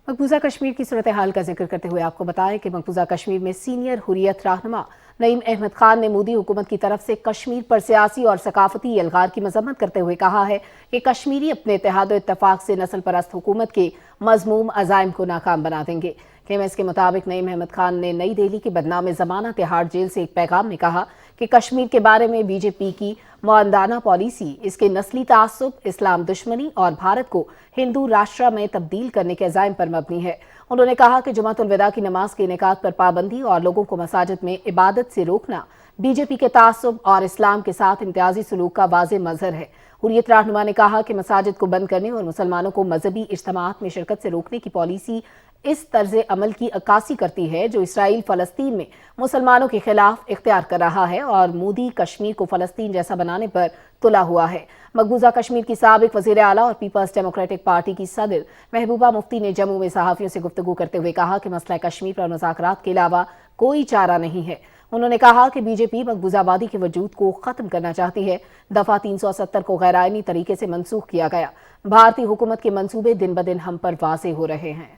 मकबूजा कश्मीर की सूरत हाल का जिक्र करते हुए आपको बताएं कि मकबूजा कश्मीर में सीनियर हुर्रियत रहनुमा नईम अहमद खान ने मोदी हुकूमत की तरफ से कश्मीर पर सियासी और सकाफती अलगार की मजम्मत करते हुए कहा है कि कश्मीरी अपने इत्तेहाद और इत्तफाक से नस्ल परस्त हुकूमत के मजमूम अज़ाइम को नाकाम बना देंगे। KMS के मुताबिक नईम अहमद खान ने नई दिल्ली की बदनाम जमाना तिहाड़ जेल से एक पैगाम में कहा कि कश्मीर के बारे में BJP की मुआंदाना पॉलिसी इसके नस्ली तासुब, इस्लाम दुश्मनी और भारत को हिंदू राष्ट्र में तब्दील करने के अज़ाइम पर मबनी है। उन्होंने कहा कि जुमातुल विदा की नमाज के इनेकाद पर पाबंदी और लोगों को मसाजिद में इबादत से रोकना BJP के तासुब और इस्लाम के साथ इम्तियाजी सलूक का वाज़ेह मज़हर है। हुर्रियत रहनुमा ने कहा कि मसाजिद को बंद करने और मुसलमानों को मजहबी इज्तिमाअत में शिरकत से रोकने की पॉलिसी इस तर्ज अमल की अक्कासी करती है जो इसराइल फ़लस्तीन में मुसलमानों के खिलाफ इख्तियार कर रहा है और मोदी कश्मीर को फ़लस्तीन जैसा बनाने पर तुला हुआ है। मकबूजा कश्मीर की साबिक वज़ीर आला और पीपल्स डेमोक्रेटिक पार्टी की सदर महबूबा मुफ्ती ने जम्मू में सहाफ़ियों से गुफ्तगू करते हुए कहा कि मसला कश्मीर पर मुज़ाकरात के अलावा कोई चारा नहीं है। उन्होंने कहा कि BJP मकबूजाबादी के वजूद को ख़त्म करना चाहती है। दफ़ा 370 को गैर आइनी तरीके से मनसूख किया गया। भारतीय हुकूमत के मंसूबे दिन ब दिन हम पर वाज़ेह हो रहे हैं।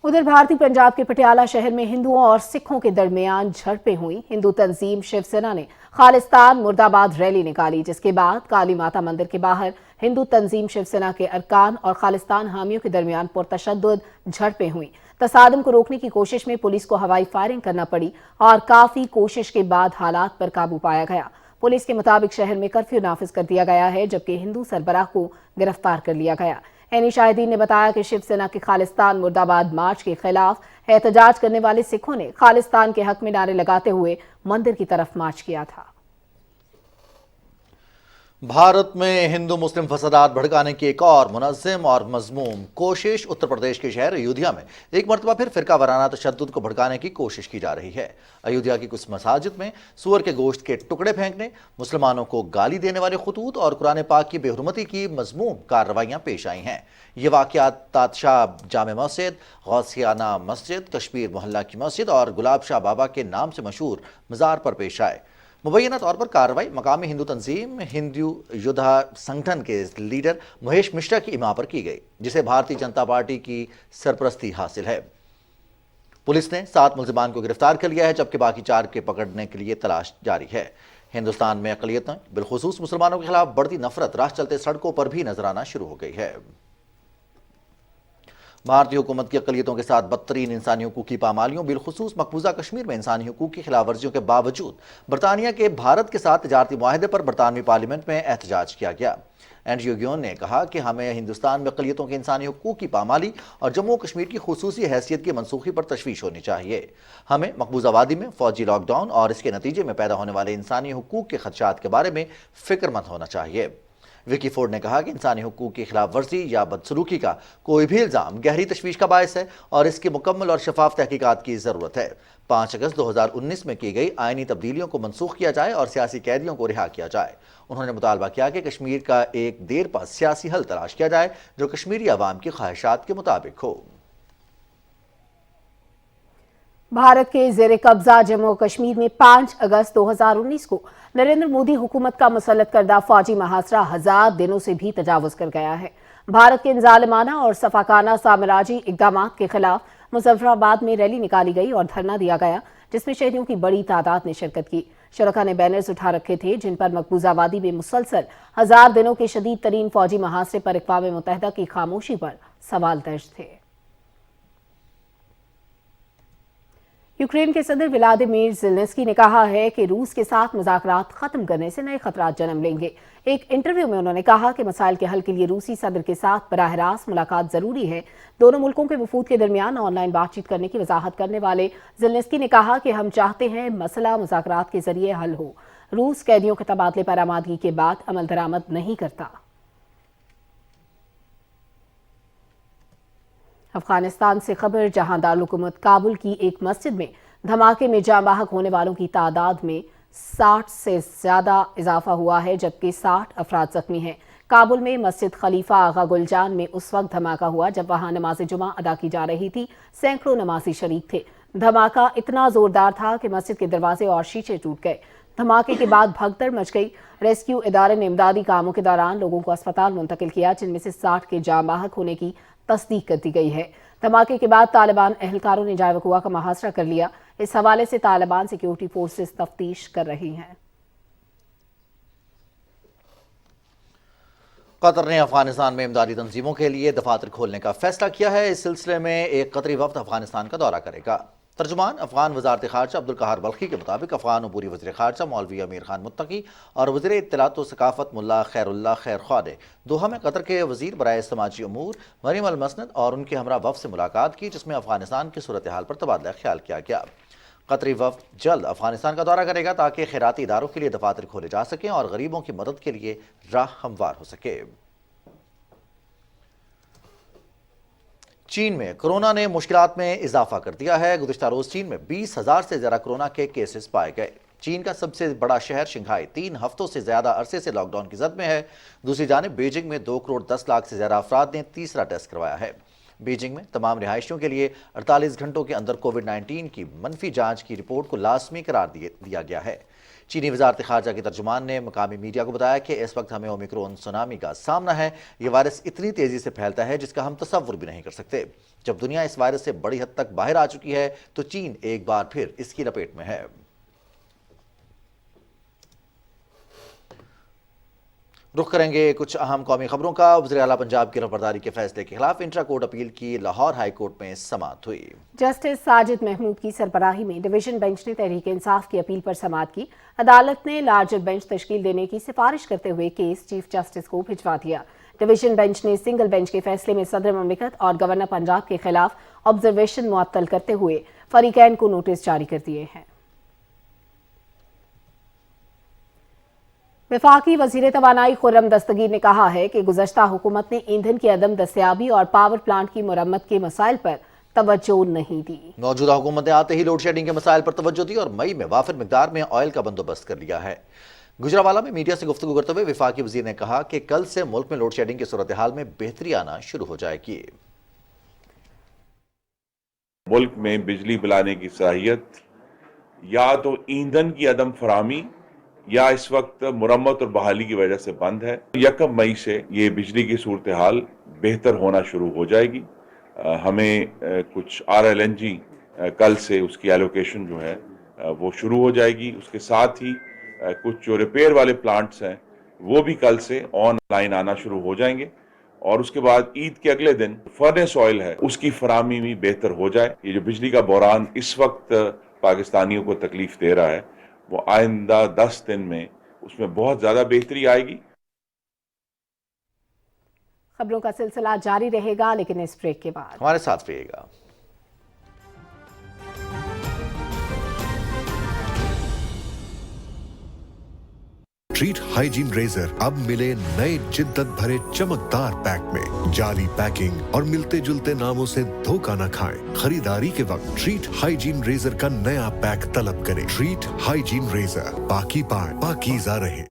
उधर भारतीय पंजाब के पटियाला शहर में हिंदुओं और सिखों के दरमियान झड़पें हुई। हिंदू तंजीम शिवसेना ने खालिस्तान मुर्दाबाद रैली निकाली, जिसके बाद काली माता मंदिर के बाहर हिंदू तंजीम शिवसेना के अरकान और खालिस्तान हामियों के दरमियान पुरतशद्दुद झड़पें हुई। तसादम को रोकने की कोशिश में पुलिस को हवाई फायरिंग करना पड़ी और काफी कोशिश के बाद हालात पर काबू पाया गया। पुलिस के मुताबिक शहर में कर्फ्यू नाफिज कर दिया गया है, जबकि हिंदू सरबराह को गिरफ्तार कर लिया गया। عینی شاہدین نے بتایا کہ شیو سینا کے خالستان مردآباد مارچ کے خلاف احتجاج کرنے والے سکھوں نے خالستان کے حق میں نعرے لگاتے ہوئے مندر کی طرف مارچ کیا تھا۔ بھارت میں ہندو مسلم فسادات بھڑکانے کی ایک اور منظم اور مذموم کوشش اتر پردیش کے شہر ایودھیا میں ایک مرتبہ پھر فرقہ وارانہ تشدد کو بھڑکانے کی کوشش کی جا رہی ہے۔ ایودھیا کی کچھ مساجد میں سور کے گوشت کے ٹکڑے پھینکنے، مسلمانوں کو گالی دینے والے خطوط اور قرآن پاک کی بے حرمتی کی مذموم کارروائیاں پیش آئی ہیں۔ یہ واقعات تاتشاہ جامع مسجد، غوثیانہ مسجد، کشمیر محلہ کی مسجد اور گلاب شاہ بابا کے نام سے مشہور مزار پر پیش آئے۔ مبینہ طور پر کارروائی مقامی ہندو تنظیم ہندو یودھا سنگٹھن کے لیڈر مہیش مشرا کی اماں پر کی گئی، جسے بھارتی جنتا پارٹی کی سرپرستی حاصل ہے۔ پولیس نے 7 ملزمان کو گرفتار کر لیا ہے، جبکہ باقی 4 کے پکڑنے کے لیے تلاش جاری ہے۔ ہندوستان میں اقلیتوں بالخصوص مسلمانوں کے خلاف بڑھتی نفرت راہ چلتے سڑکوں پر بھی نظر آنا شروع ہو گئی ہے۔ بھارتی حکومت کی اقلیتوں کے ساتھ بدترین انسانی حقوق کی پامالیوں بالخصوص مقبوضہ کشمیر میں انسانی حقوق کی خلاف ورزیوں کے باوجود برطانیہ کے بھارت کے ساتھ تجارتی معاہدے پر برطانوی پارلیمنٹ میں احتجاج کیا گیا۔ اینڈریو گیون نے کہا کہ ہمیں ہندوستان میں اقلیتوں کے انسانی حقوق کی پامالی اور جموں و کشمیر کی خصوصی حیثیت کی منسوخی پر تشویش ہونی چاہیے۔ ہمیں مقبوضہ وادی میں فوجی لاک ڈاؤن اور اس کے نتیجے میں پیدا ہونے والے انسانی حقوق کے خدشات کے بارے میں فکر مند ہونا چاہیے۔ وکی فورڈ نے کہا کہ انسانی حقوق کی خلاف ورزی یا بدسلوکی کا کوئی بھی الزام گہری تشویش کا باعث ہے اور اس کی مکمل اور شفاف تحقیقات کی ضرورت ہے۔ 5 اگست 2019 میں کی گئی آئینی تبدیلیوں کو منسوخ کیا جائے اور سیاسی قیدیوں کو رہا کیا جائے۔ انہوں نے مطالبہ کیا کہ کشمیر کا ایک دیر پا سیاسی حل تلاش کیا جائے جو کشمیری عوام کی خواہشات کے مطابق ہو۔ بھارت کے زیر قبضہ جموں و کشمیر میں 5 اگست 2019 کو نریندر مودی حکومت کا مسلط کردہ فوجی محاصرہ 1000 دنوں سے بھی تجاوز کر گیا ہے۔ بھارت کے ان ظالمانہ اور سفاکانہ سامراجی اقدامات کے خلاف مظفر آباد میں ریلی نکالی گئی اور دھرنا دیا گیا، جس میں شہریوں کی بڑی تعداد نے شرکت کی۔ شرکاء نے بینرز اٹھا رکھے تھے جن پر مقبوضہ وادی میں مسلسل 1000 دنوں کے شدید ترین فوجی محاصرے پر اقوام متحدہ کی خاموشی پر سوال درج تھے۔ یوکرین کے صدر ولادیمیر زیلنسکی نے کہا ہے کہ روس کے ساتھ مذاکرات ختم کرنے سے نئے خطرات جنم لیں گے۔ ایک انٹرویو میں انہوں نے کہا کہ مسائل کے حل کے لیے روسی صدر کے ساتھ براہ راست ملاقات ضروری ہے۔ دونوں ملکوں کے وفود کے درمیان آن لائن بات چیت کرنے کی وضاحت کرنے والے زیلنسکی نے کہا کہ ہم چاہتے ہیں مسئلہ مذاکرات کے ذریعے حل ہو۔ روس قیدیوں کے تبادلے پر آمادگی کے بعد عمل درآمد نہیں کرتا۔ افغانستان سے خبر، جہاں دارالحکومت کابل کی ایک مسجد میں دھماکے میں جاں بحق ہونے والوں کی تعداد میں 60 سے زیادہ اضافہ ہوا ہے، جبکہ 60 افراد زخمی ہیں۔ کابل میں مسجد خلیفہ آغا گلجان میں اس وقت دھماکہ ہوا جب وہاں نماز جمعہ ادا کی جا رہی تھی۔ سینکڑوں نمازی شریک تھے۔ دھماکہ اتنا زوردار تھا کہ مسجد کے دروازے اور شیشے ٹوٹ گئے۔ دھماکے کے بعد بھگدڑ مچ گئی۔ ریسکیو ادارے نے امدادی کاموں کے دوران لوگوں کو اسپتال منتقل کیا، جن میں سے 60 کے جاں بحق ہونے کی تصدیق کر دی گئی ہے۔ دھماکے کے بعد طالبان اہلکاروں نے جائے وقوع کا محاصرہ کر لیا۔ اس حوالے سے طالبان سیکیورٹی فورسز تفتیش کر رہی ہیں۔ قطر نے افغانستان میں امدادی تنظیموں کے لیے دفاتر کھولنے کا فیصلہ کیا ہے۔ اس سلسلے میں ایک قطری وفد افغانستان کا دورہ کرے گا۔ ترجمان افغان وزارت خارجہ عبدالقہار بلخی کے مطابق افغان عبوری وزیر خارجہ مولوی امیر خان متقی اور وزیر اطلاعات و ثقافت ملا خیر اللہ خیر خواہ نے دوحہ میں قطر کے وزیر برائے سماجی امور مریم المسند اور ان کے ہمراہ وفد سے ملاقات کی، جس میں افغانستان کی صورتحال پر تبادلہ خیال کیا گیا۔ قطری وفد جلد افغانستان کا دورہ کرے گا تاکہ خیراتی اداروں کے لیے دفاتر کھولے جا سکیں اور غریبوں کی مدد کے لیے راہ ہموار ہو سکے۔ چین میں کرونا نے مشکلات میں اضافہ کر دیا ہے۔ گزشتہ روز چین میں 20,000 سے زیادہ کرونا کے کیسز پائے گئے۔ چین کا سب سے بڑا شہر شنگھائی 3 ہفتوں سے زیادہ عرصے سے لاک ڈاؤن کی زد میں ہے۔ دوسری جانب بیجنگ میں 2 کروڑ 10 لاکھ سے زیادہ افراد نے تیسرا ٹیسٹ کروایا ہے۔ بیجنگ میں تمام رہائشیوں کے لیے 48 گھنٹوں کے اندر کووڈ-19 کی منفی جانچ کی رپورٹ کو لازمی قرار دیا گیا ہے۔ چینی وزارت خارجہ کے ترجمان نے مقامی میڈیا کو بتایا کہ اس وقت ہمیں اومیکرون سونامی کا سامنا ہے۔ یہ وائرس اتنی تیزی سے پھیلتا ہے جس کا ہم تصور بھی نہیں کر سکتے۔ جب دنیا اس وائرس سے بڑی حد تک باہر آ چکی ہے تو چین ایک بار پھر اس کی لپیٹ میں ہے۔ رخ کریں گے کچھ اہم قومی خبروں کا۔ وزیر اعلیٰ پنجاب کی رفبرداری کے فیصلے کے خلاف انٹرا کورٹ اپیل کی لاہور ہائی کورٹ میں سماعت ہوئی۔ جسٹس ساجد محمود کی سربراہی میں ڈویژن بینچ نے تحریک انصاف کی اپیل پر سماعت کی۔ عدالت نے لارجر بینچ تشکیل دینے کی سفارش کرتے ہوئے کیس چیف جسٹس کو بھجوا دیا۔ डिवीजन बेंच ने सिंगल बेंच के फैसले में सदर ममलिकत और गवर्नर पंजाब के खिलाफ ऑब्जर्वेशन मुअत्तल करते हुए फरीकैन को नोटिस जारी कर दिए हैं। वफाकी वजीर तवानाई खुर्रम दस्तगीर ने कहा है कि गुज़श्ता हुकूमत ने ईंधन की अदम दस्तयाबी और पावर प्लांट की मुरम्मत के मसाइल पर तवज्जो नहीं दी। मौजूदा हुकूमत ने आते ही लोड शेडिंग के मसाइल पर तवज्जो दी और मई में वाफिर मिकदार में ऑयल का बंदोबस्त कर लिया है। गुजरावाला में मीडिया से गुफ्तगू करते हुए वफाकी वजीर ने कहा कि कल से मुल्क में लोड शेडिंग की सूरत हाल में बेहतरी आना शुरू हो जाएगी। मुल्क में बिजली पिलाने की सलाहियत या तो ईंधन की अदम फरामी या इस वक्त मुरम्मत और बहाली की वजह से बंद है। 1 मई से ये बिजली की सूरत हाल बेहतर होना शुरू हो जाएगी। हमें कुछ RLNG कल से उसकी एलोकेशन जो है वो शुरू हो जाएगी। उसके साथ ही कुछ जो रिपेयर वाले प्लांट्स हैं वो भी कल से ऑनलाइन आना शुरू हो जाएंगे और उसके बाद ईद के अगले दिन फर्नेस ऑयल है उसकी फरामी भी बेहतर हो जाए। ये जो बिजली का बहरान इस वक्त पाकिस्तानियों को तकलीफ दे रहा है वो आइंदा 10 दिन में उसमें बहुत ज्यादा बेहतरी आएगी। खबरों का सिलसिला जारी रहेगा, लेकिन इस ब्रेक के बाद हमारे साथ रहिएगा। ट्रीट हाइजीन रेजर अब मिले नए जिद्दत भरे चमकदार पैक में। जाली पैकिंग और मिलते जुलते नामों से धोखा न खाएं। खरीदारी के वक्त ट्रीट हाइजीन रेजर का नया पैक तलब करें। ट्रीट हाइजीन रेजर, पाकी पाए पाकीज़ा रहे।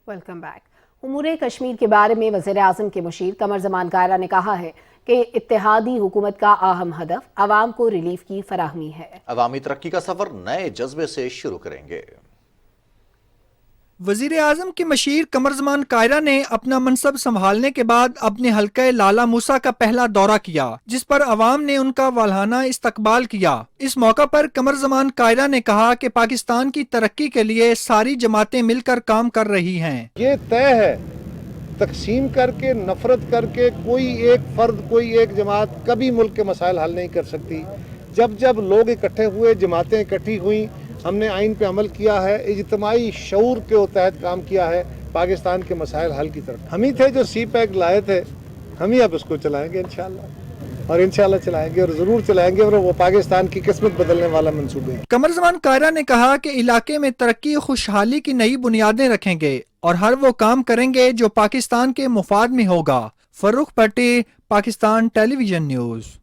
Welcome back. उमूरे कश्मीर के बारे में वज़ीर आज़म के मुशीर कमर ज़मान कायरा ने कहा है कि इत्तेहादी हुकूमत का अहम हदफ आवाम को रिलीफ की फराहमी है। अवामी तरक्की का सफर नए जज्बे से शुरू करेंगे। वज़ीर आज़म के मशीर कमर ज़मान कायरा ने अपना मनसब संभालने के बाद अपने हल्के लाला मूसा का पहला दौरा किया, जिस पर अवाम ने उनका वालहाना इस्तकबाल किया। इस मौका पर कमर ज़मान कायरा ने कहा कि पाकिस्तान की तरक्की के लिए सारी जमातें मिलकर काम कर रही हैं। ये तय है, तकसीम करके नफरत करके कोई एक फर्द कोई एक जमात कभी मुल्क के मसाइल हल नहीं कर सकती। जब जब लोग इकट्ठे हुए, जमातें इकट्ठी हुई, हमने आइन पे अमल किया है, इज्तिमाई शऊर के तहत काम किया है, पाकिस्तान के मसाइल हल की तरफ। हम ही थे जो CPEC लाए थे, हम ही अब उसको चलाएंगे इंशाल्लाह, और इंशाल्लाह चलाएंगे और ज़रूर चलाएंगे, और वो पाकिस्तान की किस्मत बदलने वाला मंसूबा है। कमर ज़मान कायरा ने कहा कि इलाके में तरक्की और खुशहाली की नई बुनियादें रखेंगे और हर वो काम करेंगे जो पाकिस्तान के मुफाद में होगा। फर्रुख भट्टी, पाकिस्तान टेलीविजन न्यूज़।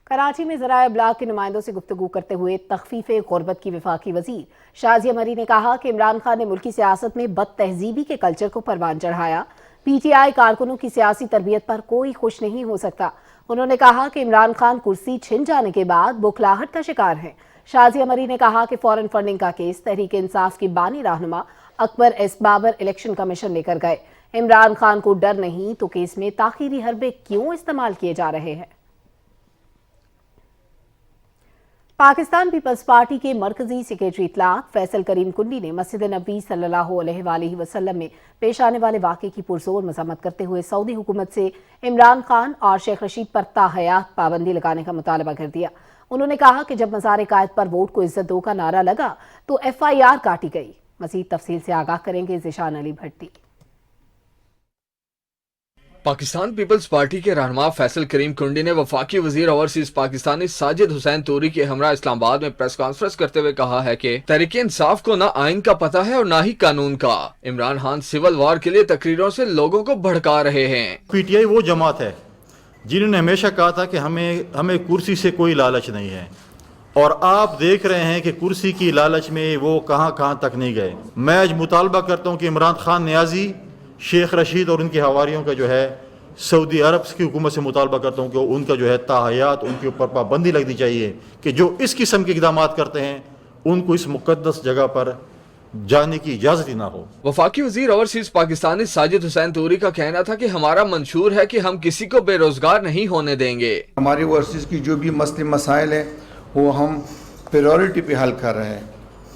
कराची में ज़राए इब्लाग के नुमाइंदों से गुफ्तगू करते हुए तखफीफ़े गुर्बत की वफाकी वज़ीर शाज़िया मरी ने कहा कि इमरान खान ने मुल्की सियासत में बद तहजीबी के कल्चर को परवान चढ़ाया। PTI कारकुनों की सियासी तरबियत पर कोई खुश नहीं हो सकता। उन्होंने कहा कि इमरान खान कुर्सी छिन जाने के बाद बुखलाहट का शिकार हैं। शाज़िया मरी ने कहा कि फॉरेन फंडिंग का केस तहरीक इंसाफ की बानी रहनुमा Akbar S Babar election commission लेकर गए। इमरान खान को डर नहीं तो केस में ताखीरी हरबे क्यों इस्तेमाल किए जा रहे हैं। पाकिस्तान पीपल्स पार्टी के मरकजी सेक्रेटरी इतलाक फैसल करीम कुंडी ने मस्जिद नबी सल्लल्लाहु अलैहि वसल्लम में पेश आने वाले वाक़े की पुरजोर मज़म्मत करते हुए सऊदी हुकूमत से इमरान खान और शेख रशीद पर ताहयात पाबंदी लगाने का मुतालबा कर दिया। उन्होंने कहा कि जब मज़ार कायद पर वोट को इज्जत दो का नारा लगा तो FIR काटी गई। मज़ीद तफसील से आगाह करेंगे ज़िशान अली भट्टी। पाकिस्तान पीपल्स पार्टी के रहनुमा फैसल करीम कुंडी ने वफाकी वजीर ओवरसीज पाकिस्तानी साजिद हुसैन तूरी के हमरा इस्लामाबाद में प्रेस कॉन्फ्रेंस करते हुए कहा है कि तहरीक इंसाफ को न आइन का पता है और न ही कानून का। इमरान खान सिविल वार के लिए तकरीरों से लोगों को भड़का रहे हैं। PTI वो जमात है जिन्होंने हमेशा कहा था कि हमें कुर्सी से कोई लालच नहीं है, और आप देख रहे हैं कि कुर्सी की लालच में वो कहां तक नहीं गए। मैं आज मुतालबा करता हूं कि इमरान खान नियाजी, शेख रशीद और उनके हवारियों का जो है सऊदी अरब की हुकूमत से मुतालबा करता हूँ कि उनका जो है ताहयात उनके ऊपर पाबंदी लगनी चाहिए कि जो इस किस्म के इक़दाम करते हैं उनको इस मुक़द्दस जगह पर जाने की इजाज़त ही ना हो। वफाकी वजीर ओवरसीज पाकिस्तानी साजिद हुसैन तूरी का कहना था कि हमारा मंशूर है कि हम किसी को बेरोजगार नहीं होने देंगे। हमारी ओवरसीज की जो भी मसले मसाइल है वो हम प्रायोरिटी पे हल कर रहे हैं,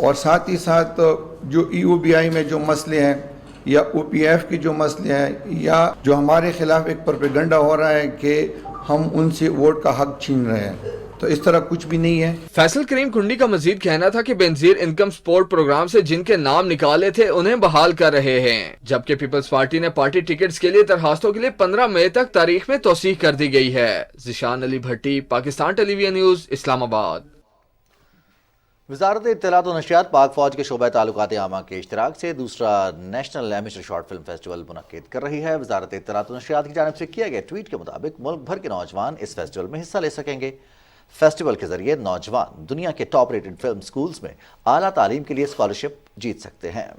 और साथ ही साथ जो EOBI में जो मसले हैं या OPF के जो मसले हैं या जो हमारे खिलाफ एक प्रोपेगेंडा हो रहा है कि हम उनसे वोट का हक छीन रहे हैं, तो इस तरह कुछ भी नहीं है। फैसल करीम कुंडी का मजीद कहना था कि बेनजीर इनकम सपोर्ट प्रोग्राम से जिनके नाम निकाले थे उन्हें बहाल कर रहे हैं, जबकि पीपल्स पार्टी ने पार्टी टिकट्स के लिए दरखास्तों के लिए 15 मई तक तारीख में तौसीह कर दी गई है। जिशान अली भट्टी, पाकिस्तान टेलीविजन न्यूज, इस्लामाबाद। वजारत इत्तलात और नशियात पाक फौज के शोबा ताल्लुकात आमा के इश्तराक से दूसरा national amateur short film festival मुनक्किद कर रही है। वजारत इत्तलात और नशियात की जानिब से किए गए ट्वीट के मुताबिक मुल्क भर के नौजवान इस फेस्टिवल में हिस्सा ले सकेंगे। फेस्टिवल के जरिए नौजवान दुनिया के टॉप रेटेड फिल्म स्कूल्स में आला तालीम के लिए स्कॉलरशिप जीत सकते हैं।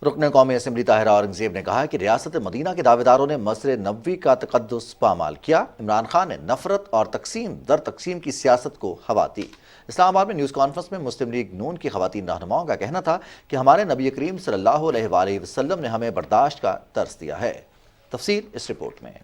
रुकन कौमी असम्बली ताहिरा औरंगजेब ने कहा कि रियासत मदीना के दावेदारों ने मस्जिद नबवी का तकद्दुस पामाल किया। इमरान खान ने नफरत और तकसीम दर तकसीम की सियासत को हवा दी। इस्लामाबाद में न्यूज़ कॉन्फ्रेंस में मुस्लिम लीग नून की खवातीन रहनुमाओं का कहना था कि हमारे नबी करीम सल्लल्लाहु अलैहि वसल्लम ने हमें बर्दाश्त का दर्स दिया है। तफसील इस रिपोर्ट में।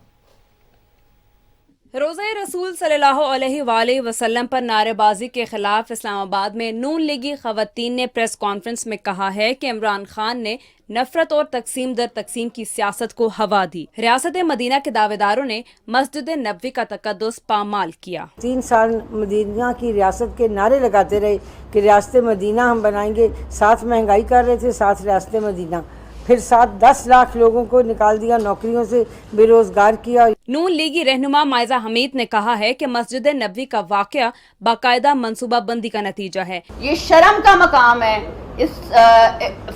रोज़े रसूल सल्लल्लाहु अलैहि वसल्लम पर नारेबाजी के खिलाफ इस्लामाबाद में नून लीगी खवातीन ने प्रेस कॉन्फ्रेंस में कहा है कि इमरान खान ने नफरत और तकसीम दर तकसीम की सियासत को हवा दी। रियासत मदीना के दावेदारों ने मस्जिद नबवी का तकद्दुस पामाल किया। 3 साल मदीना की रियासत के नारे लगाते रहे कि रियासत मदीना हम बनाएंगे, साथ महंगाई कर रहे थे, साथ रियासत मदीना, फिर 7-10 लाख लोगों को निकाल दिया, नौकरियों से बेरोजगार किया। नून लीगी रहनुमा माइजा हमीद ने कहा है कि मस्जिद नबवी का वाकया बाकायदा मनसूबा बंदी का नतीजा है। ये शर्म का मकाम है इस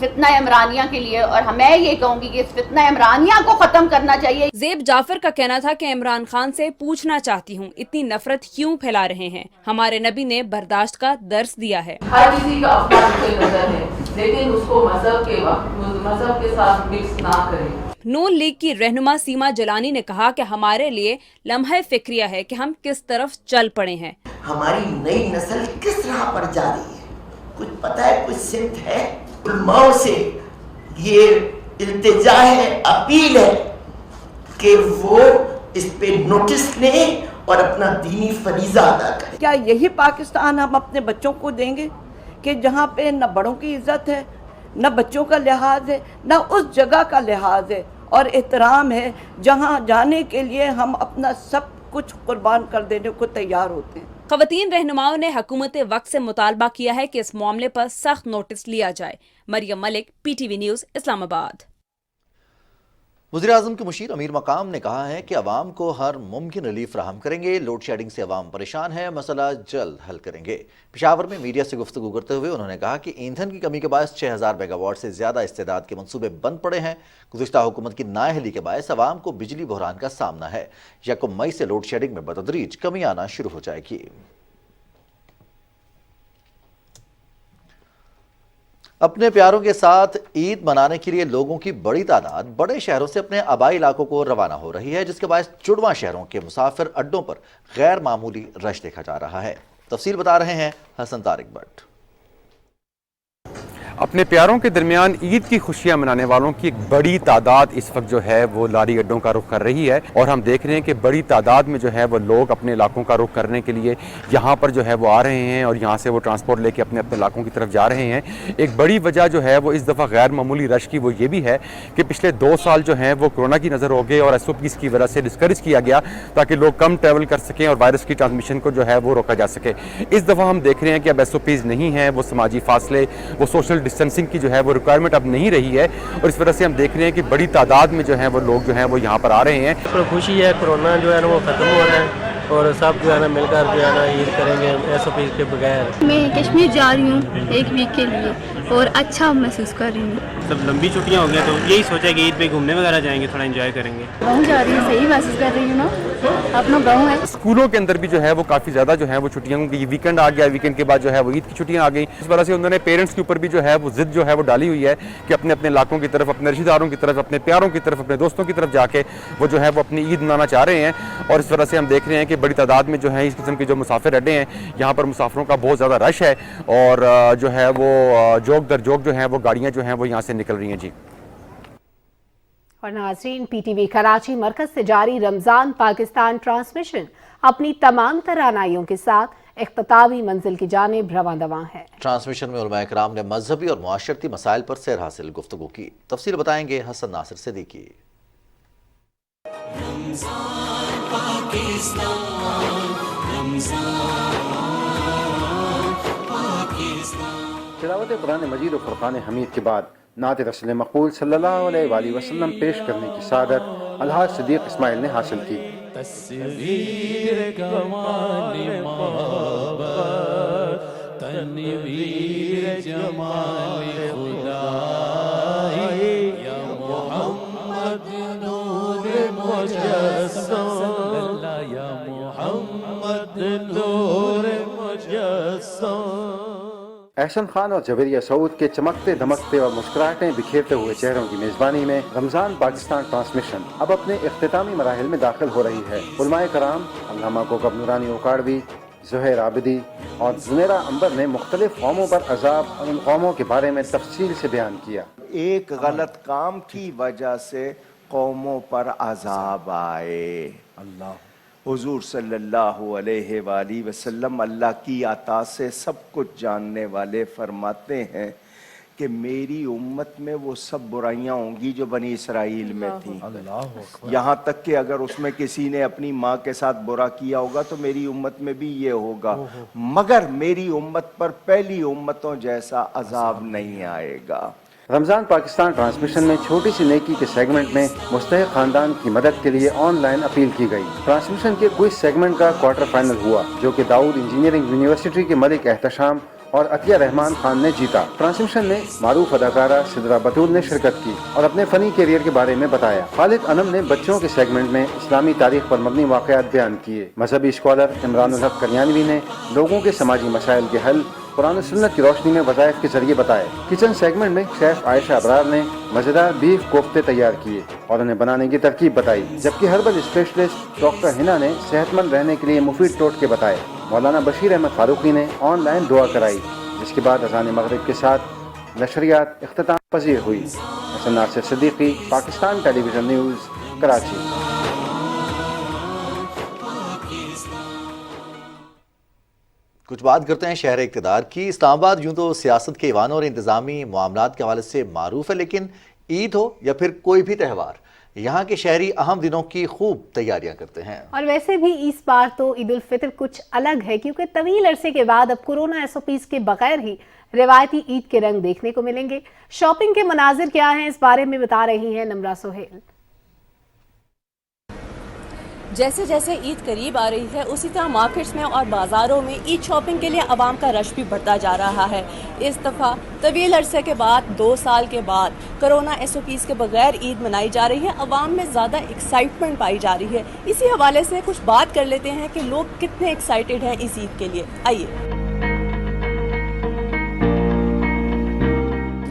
फितना इमरानिया के लिए, और मैं ये कहूंगी कि इस फितना इमरानिया को खत्म करना चाहिए। ज़ेब जाफर का कहना था कि इमरान खान से पूछना चाहती हूँ, इतनी नफरत क्यों फैला रहे हैं? हमारे नबी ने बर्दाश्त का दर्स दिया है। हर किसी का अपना नजर है, लेकिन उसको मजहब के साथ मिक्स ना करें। नून लीग की रहनुमा सीमा जलानी ने कहा कि हमारे लिए लम्हा फिक्रिया है कि हम किस तरफ चल पड़े हैं। हमारी नई नस्ल किस राह पर जा रही है, कुछ पता है, कुछ सिमत है। उलमाओं से ये इल्तिजा है, अपील है कि वो इस पे नोटिस लें और अपना दीनी फरीजा अदा करें। क्या यही पाकिस्तान हम अपने बच्चों को देंगे कि जहाँ पे न बड़ों की इज्जत है, न बच्चों का लिहाज है, न उस जगह का लिहाज है और एहतराम है, जहाँ जाने के लिए हम अपना सब कुछ कुर्बान कर देने को तैयार होते हैं। खवातीन रहनुमाओं ने हुकूमत वक्त से मुतालबा किया है कि इस मामले पर सख्त नोटिस लिया जाए। Maryam Malik, PTV news, Islamabad. वज़ीर-ए-आज़म के मुशीर अमीर मकाम ने कहा है कि अवाम को हर मुमकिन रिलीफ फराहम करेंगे। लोड शेडिंग से अवाम परेशान है, मसला जल्द हल करेंगे। पेशावर में मीडिया से गुफ्तगू करते हुए उन्होंने कहा कि ईंधन की कमी के बायस 6000 मेगावाट से ज़्यादा इस्तेदाद के मंसूबे बंद पड़े हैं। गुज़िश्ता हुकूमत की नाअहली के बायस अवाम को बिजली बहरान का सामना है। 1 मई से लोड शेडिंग में बतदरीज कमी आना शुरू हो जाएगी। अपने प्यारों के साथ ईद मनाने के लिए लोगों की बड़ी तादाद बड़े शहरों से अपने आबाई इलाकों को रवाना हो रही है, जिसके बायस जुड़वां शहरों के मुसाफिर अड्डों पर गैर मामूली रश देखा जा रहा है। तफसील बता रहे हैं हसन तारिक भट्ट। अपने प्यारों के दरमियान ईद की खुशियां मनाने वालों की एक बड़ी तादाद इस वक्त जो है वो लारी अड्डों का रुख कर रही है, और हम देख रहे हैं कि बड़ी तादाद में जो है वो लोग अपने इलाकों का रुख करने के लिए यहाँ पर जो है वो आ रहे हैं और यहाँ से वो ट्रांसपोर्ट लेके अपने अपने इलाकों की तरफ जा रहे हैं। एक बड़ी वजह जो है वो इस दफ़ा गैर मामूली रश की वो ये भी है कि पिछले 2 साल जो हैं वो कोरोना की नज़र हो गए और SOPs की वजह से डिस्करेज किया गया ताकि लोग कम ट्रैवल कर सकें और वायरस की ट्रांसमिशन को जो है वो रोका जा सके। इस दफ़ा हम देख रहे हैं कि अब SOPs नहीं हैं, वो समाजी फासले, वो सोशल डिस्टेंसिंग की जो है वो रिक्वायरमेंट अब नहीं रही है, और इस वजह से हम देख रहे हैं कि बड़ी तादाद में जो है वो लोग जो हैं वो यहाँ पर आ रहे हैं। खुशी है, कोरोना जो है ना वो ख़त्म हो रहा है और सब जो है ना मिलकर जो है ना ईद करेंगे SOPs के बगैर। मैं कश्मीर जा रही हूँ 1 वीक के लिए और अच्छा महसूस कर रही हूँ। सब लंबी छुट्टियाँ हो गई तो यही सोचा कि ईद पे घूमने वगैरह जाएंगे, थोड़ा एंजॉय करेंगे। गाँव जा रही हूँ, सही महसूस कर रही हूँ ना, अपना गाँव है। स्कूलों के अंदर भी जो है वो काफ़ी ज़्यादा जो है वो छुट्टियाँ, क्योंकि वीकेंड आ गया, वीकेंड के बाद जो है वो ईद की छुट्टियाँ आ गई। इस वजह से उन्होंने पेरेंट्स के ऊपर भी जो है वो जिद जो है वो डाली हुई है कि अपने अपने इलाकों की तरफ, अपने रिश्तेदारों की तरफ, अपने प्यारों की तरफ, अपने दोस्तों की तरफ जाके वो जो है वो अपनी ईद मनाना चाह रहे हैं। और इस वजह से हम देख रहे हैं कि बड़ी तादाद में जो है इस किस्म के जो मुसाफिर अड्डे हैं, यहाँ पर मुसाफिरों का बहुत ज़्यादा रश है और जो है वो जोक दर जोक जो है वो गाड़ियाँ जो हैं वो यहाँ से निकल रही हैं। जी और नाज़रीन, PTV कराची मरकज से जारी रमज़ान पाकिस्तान ट्रांसमिशन अपनी तमाम तरानाइयों के साथ इख्तितामी मंजिल की जानिब रवां दवां है। ट्रांसमिशन में उलमा इकराम ने मजहबी और मुआशरती मसाइल पर सैर हासिल गुफ्तगू की। तफसील बताएंगे हसन नासिर सिद्दीकी। तिलावत कुरान मजीद और फुरकान हमीद के बाद नात रसूल मक़बूल सल्लल्लाहु अलैहि वसल्लम पेश करने की सादत अलहाज सिद्दीक इस्माइल ने हासिल की। एहसन खान और जवेरिया सऊद के चमकते धमकते और मुस्कुराहटें बिखेरते हुए चेहरों की मेज़बानी में रमज़ान पाकिस्तान ट्रांसमिशन अब अपने इख्तितामी मराहिल में दाखिल हो रही है। उलमाए कराम अल्लामा कोकब नूरानी ओकाड़वी, ज़ुहैर आबिदी और ज़ुनैरा अंबर ने मुख्तलिफ कौमों पर अजाब और उन कौमों के बारे में तफसील से बयान किया। एक गलत काम की वजह से कौमों पर अजाब आए। अल्लाह हुजूर सल्लल्लाहु अलैहि वसल्लम अल्लाह की अता से सब कुछ जानने वाले फरमाते हैं कि मेरी उम्मत में वो सब बुराइयां होंगी जो बनी इसराइल में थी। यहाँ तक कि अगर उसमें किसी ने अपनी माँ के साथ बुरा किया होगा तो मेरी उम्मत में भी ये होगा, मगर मेरी उम्मत पर पहली उम्मतों जैसा अजाब नहीं आएगा। रमज़ान पाकिस्तान ट्रांसमिशन में छोटी सी नेकी के सेगमेंट में मुस्तहिक खानदान की मदद के लिए ऑनलाइन अपील की गई। ट्रांसमिशन के क्विज सेगमेंट का क्वार्टर फाइनल हुआ जो कि दाऊद इंजीनियरिंग यूनिवर्सिटी के मलिक एहतशाम और अतिया रहमान खान ने जीता। ट्रांसमिशन में मारूफ अदाकारा सिद्रा बतूल ने शिरकत की और अपने फनी कैरियर के बारे में बताया। खालिद अनम ने बच्चों के सेगमेंट में इस्लामी तारीख पर मबनी वाक़यात बयान किए। मजहबी स्कॉलर इमरानुल हक कल्याणवी ने लोगों के समाजी मसाइल के हल कुरान सुन्नत की रोशनी में वज़ाइफ के जरिए बताए। किचन सेगमेंट में शेफ आयशा अबरार ने मज़ेदार बीफ कोफ्ते तैयार किए और उन्हें बनाने की तरकीब बताई, जबकि हर्बल स्पेशलिस्ट डॉक्टर हिना ने सेहतमंद रहने के लिए मुफीद टोटके बताए। मौलाना बशीर अहमद फारूकी ने ऑनलाइन दुआ कराई, जिसके बाद अज़ान मगरिब के साथ नशरियात इख्तिताम पजीर हुई। Hasan Nasir Siddiqui, Pakistan television news, Karachi. कुछ बात करते हैं शहर इक़्तिदार की। इस्लामाबाद यूं तो सियासत के ईवान और इंतज़ामी मामलात के हवाले से मारूफ है, लेकिन ईद हो या फिर कोई भी त्यौहार, यहाँ के शहरी अहम दिनों की खूब तैयारियां करते हैं। और वैसे भी इस बार तो ईद उल फितर कुछ अलग है, क्योंकि तवील अरसे के बाद अब कोरोना SOPs के बगैर ही रिवायती ईद के रंग देखने को मिलेंगे। शॉपिंग के मनाजिर क्या हैं, इस बारे में बता रही हैं नमरा सोहेल। जैसे जैसे ईद करीब आ रही है उसी तरह मार्केट्स में और बाज़ारों में ईद शॉपिंग के लिए आवाम का रश भी बढ़ता जा रहा है। इस दफ़ा तवील अरसे के बाद 2 साल के बाद कोरोना SOPs के बगैर ईद मनाई जा रही है। आवाम में ज़्यादा एक्साइटमेंट पाई जा रही है। इसी हवाले से कुछ बात कर लेते हैं कि लोग कितने एक्साइटेड हैं इस ईद के लिए। आइए।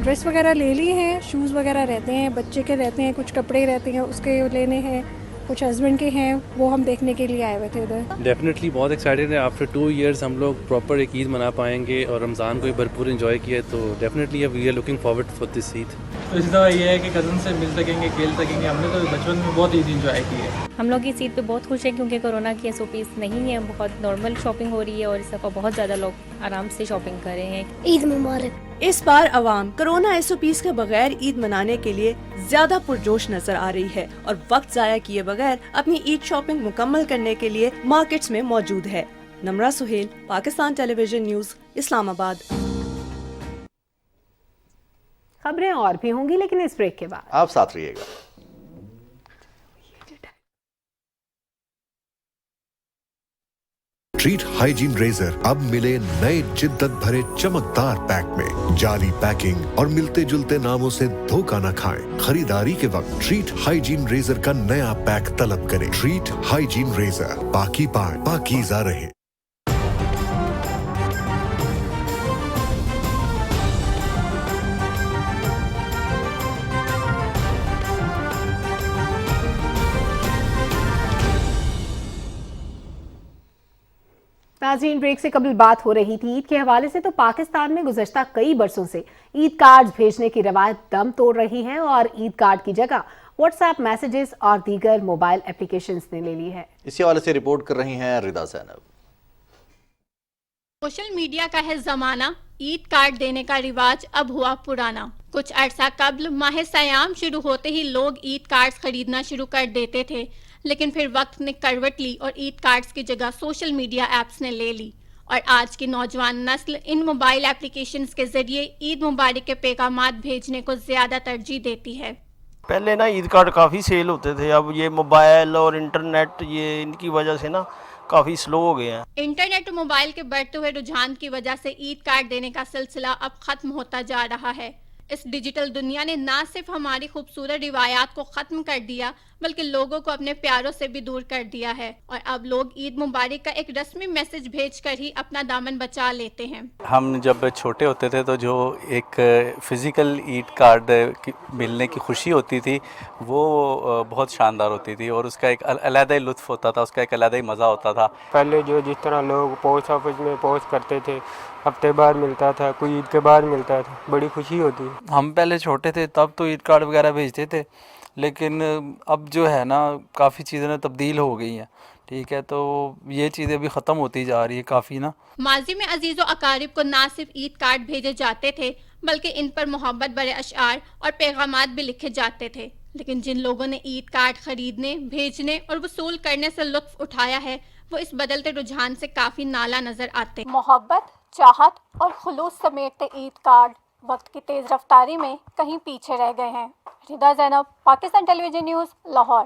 ड्रेस वगैरह ले ली हैं, शूज़ वगैरह रहते हैं, बच्चे के रहते हैं, कुछ कपड़े रहते हैं उसके लेने हैं, कुछ हस्बैंड के हैं, वो हम देखने के लिए आए हुए थे इधर। डेफिनेटली बहुत एक्साइटेड है। आफ्टर 2 इयर्स हम लोग प्रॉपर एक ईद मना पाएंगे और रमज़ान को भी भरपूर एंजॉय किया है, तो definitely we are looking forward for this Eid. तो इस दफ़ा ये है कि कज़न से मिल सकेंगे, खेल सकेंगे। हमने तो बचपन में बहुत ईद एंजॉय की है। हम लोग इस ईद पे बहुत खुश हैं क्योंकि कोरोना की SOPs नहीं है, बहुत नॉर्मल शॉपिंग हो रही है और इस दफ़ा बहुत ज़्यादा लोग आराम से शॉपिंग कर रहे हैं। ईद मुबारक। इस बार आवाम कोरोना SOPs के बगैर ईद मनाने के लिए ज्यादा पुरजोश नजर आ रही है और वक्त जाया किए बगैर अपनी ईद शॉपिंग मुकम्मल करने के लिए मार्केट्स में मौजूद है। Namra Suhail, Pakistan television news, Islamabad. खबरें और भी होंगी, लेकिन इस ब्रेक के बाद आप साथ रहिएगा। ट्रीट हाइजीन रेजर अब मिले नए जिद्दत भरे चमकदार पैक में। जाली पैकिंग और मिलते जुलते नामों से धोखा न खाएं। खरीदारी के वक्त ट्रीट हाइजीन रेजर का नया पैक तलब करें। ट्रीट हाइजीन रेजर, पाकी पाए पाकीज़ा रहे। नाज़रीन, ब्रेक से कबल बात हो रही थी ईद के हवाले से, तो पाकिस्तान में गुज़श्ता कई बरसों से ईद कार्ड्स भेजने की रवायत दम तोड़ रही है और ईद कार्ड की जगह व्हाट्सएप मैसेजेस और दीगर मोबाइल एप्लीकेशंस ने ले ली है। इसी हवाले से रिपोर्ट कर रही हैं रिदा ज़ैनब। सोशल मीडिया का है जमाना, ईद कार्ड देने का रिवाज अब हुआ पुराना। कुछ अरसा कबल माह सयाम शुरू होते ही लोग ईद कार्ड्स खरीदना शुरू कर देते थे, लेकिन फिर वक्त ने करवट ली और ईद कार्ड्स की जगह सोशल मीडिया ऐप्स ने ले ली और आज की नौजवान नस्ल इन मोबाइल एप्लीकेशंस के जरिए ईद मुबारक के पैगामात भेजने को ज्यादा तरजीह देती है। पहले ना ईद कार्ड काफ़ी सेल होते थे, अब ये मोबाइल और इंटरनेट ये इनकी वजह से ना काफ़ी स्लो हो गए हैं। इंटरनेट और मोबाइल के बढ़ते हुए रुझान की वजह से ईद कार्ड देने का सिलसिला अब खत्म होता जा रहा है। इस डिजिटल दुनिया ने ना सिर्फ हमारी खूबसूरत रिवायात को खत्म कर दिया बल्कि लोगों को अपने प्यारों से भी दूर कर दिया है और अब लोग ईद मुबारक का एक रस्मी मैसेज भेजकर ही अपना दामन बचा लेते हैं। हम जब छोटे होते थे तो जो एक फिज़िकल ईद कार्ड मिलने की खुशी होती थी वो बहुत शानदार होती थी और उसका एक अलग ही लुत्फ़ होता था, उसका एक अलग ही मज़ा होता था। पहले जिस तरह लोग पोस्ट ऑफिस में पोस्ट करते थे, हफ्ते बाद मिलता था, कोई ईद के बाद मिलता था, बड़ी खुशी होती। हम पहले छोटे थे तब तो ईद कार्ड वगैरह भेजते थे, लेकिन अब जो है ना काफ़ी चीज़ें तब्दील हो गई हैं, ठीक है, तो ये चीज़ें भी ख़त्म होती जा रही है काफ़ी ना। माजी में अजीज़ व अकारिब को ना सिर्फ ईद कार्ड भेजे जाते थे बल्कि इन पर मोहब्बत भरे अशआर और पैगामात भी लिखे जाते थे, लेकिन जिन लोगों ने ईद कार्ड खरीदने, भेजने और वसूल करने से लुत्फ उठाया है वो इस बदलते रुझान से काफ़ी नाला नजर आते। मोहब्बत, चाहत और खुलूस समेटते ईद कार्ड वक्त की तेज रफ्तारी में कहीं पीछे रह गए हैं। रिदा ज़ैनब, पाकिस्तान टेलीविजन न्यूज़, लाहौर।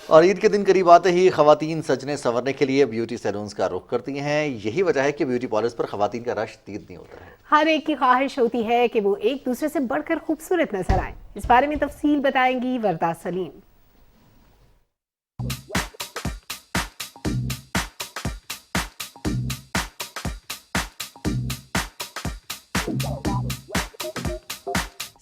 और ईद के दिन करीब आते ही खवातीन सजने संवरने के लिए ब्यूटी सैलून्स का रुख करती हैं। यही वजह है कि ब्यूटी पार्लर्स पर खवातीन का रश तीत नहीं होता है। हर एक की ख्वाहिश होती है कि वो एक दूसरे से बढ़कर खूबसूरत नजर आए। इस बारे में तफसील बताएंगी वरदा सलीम।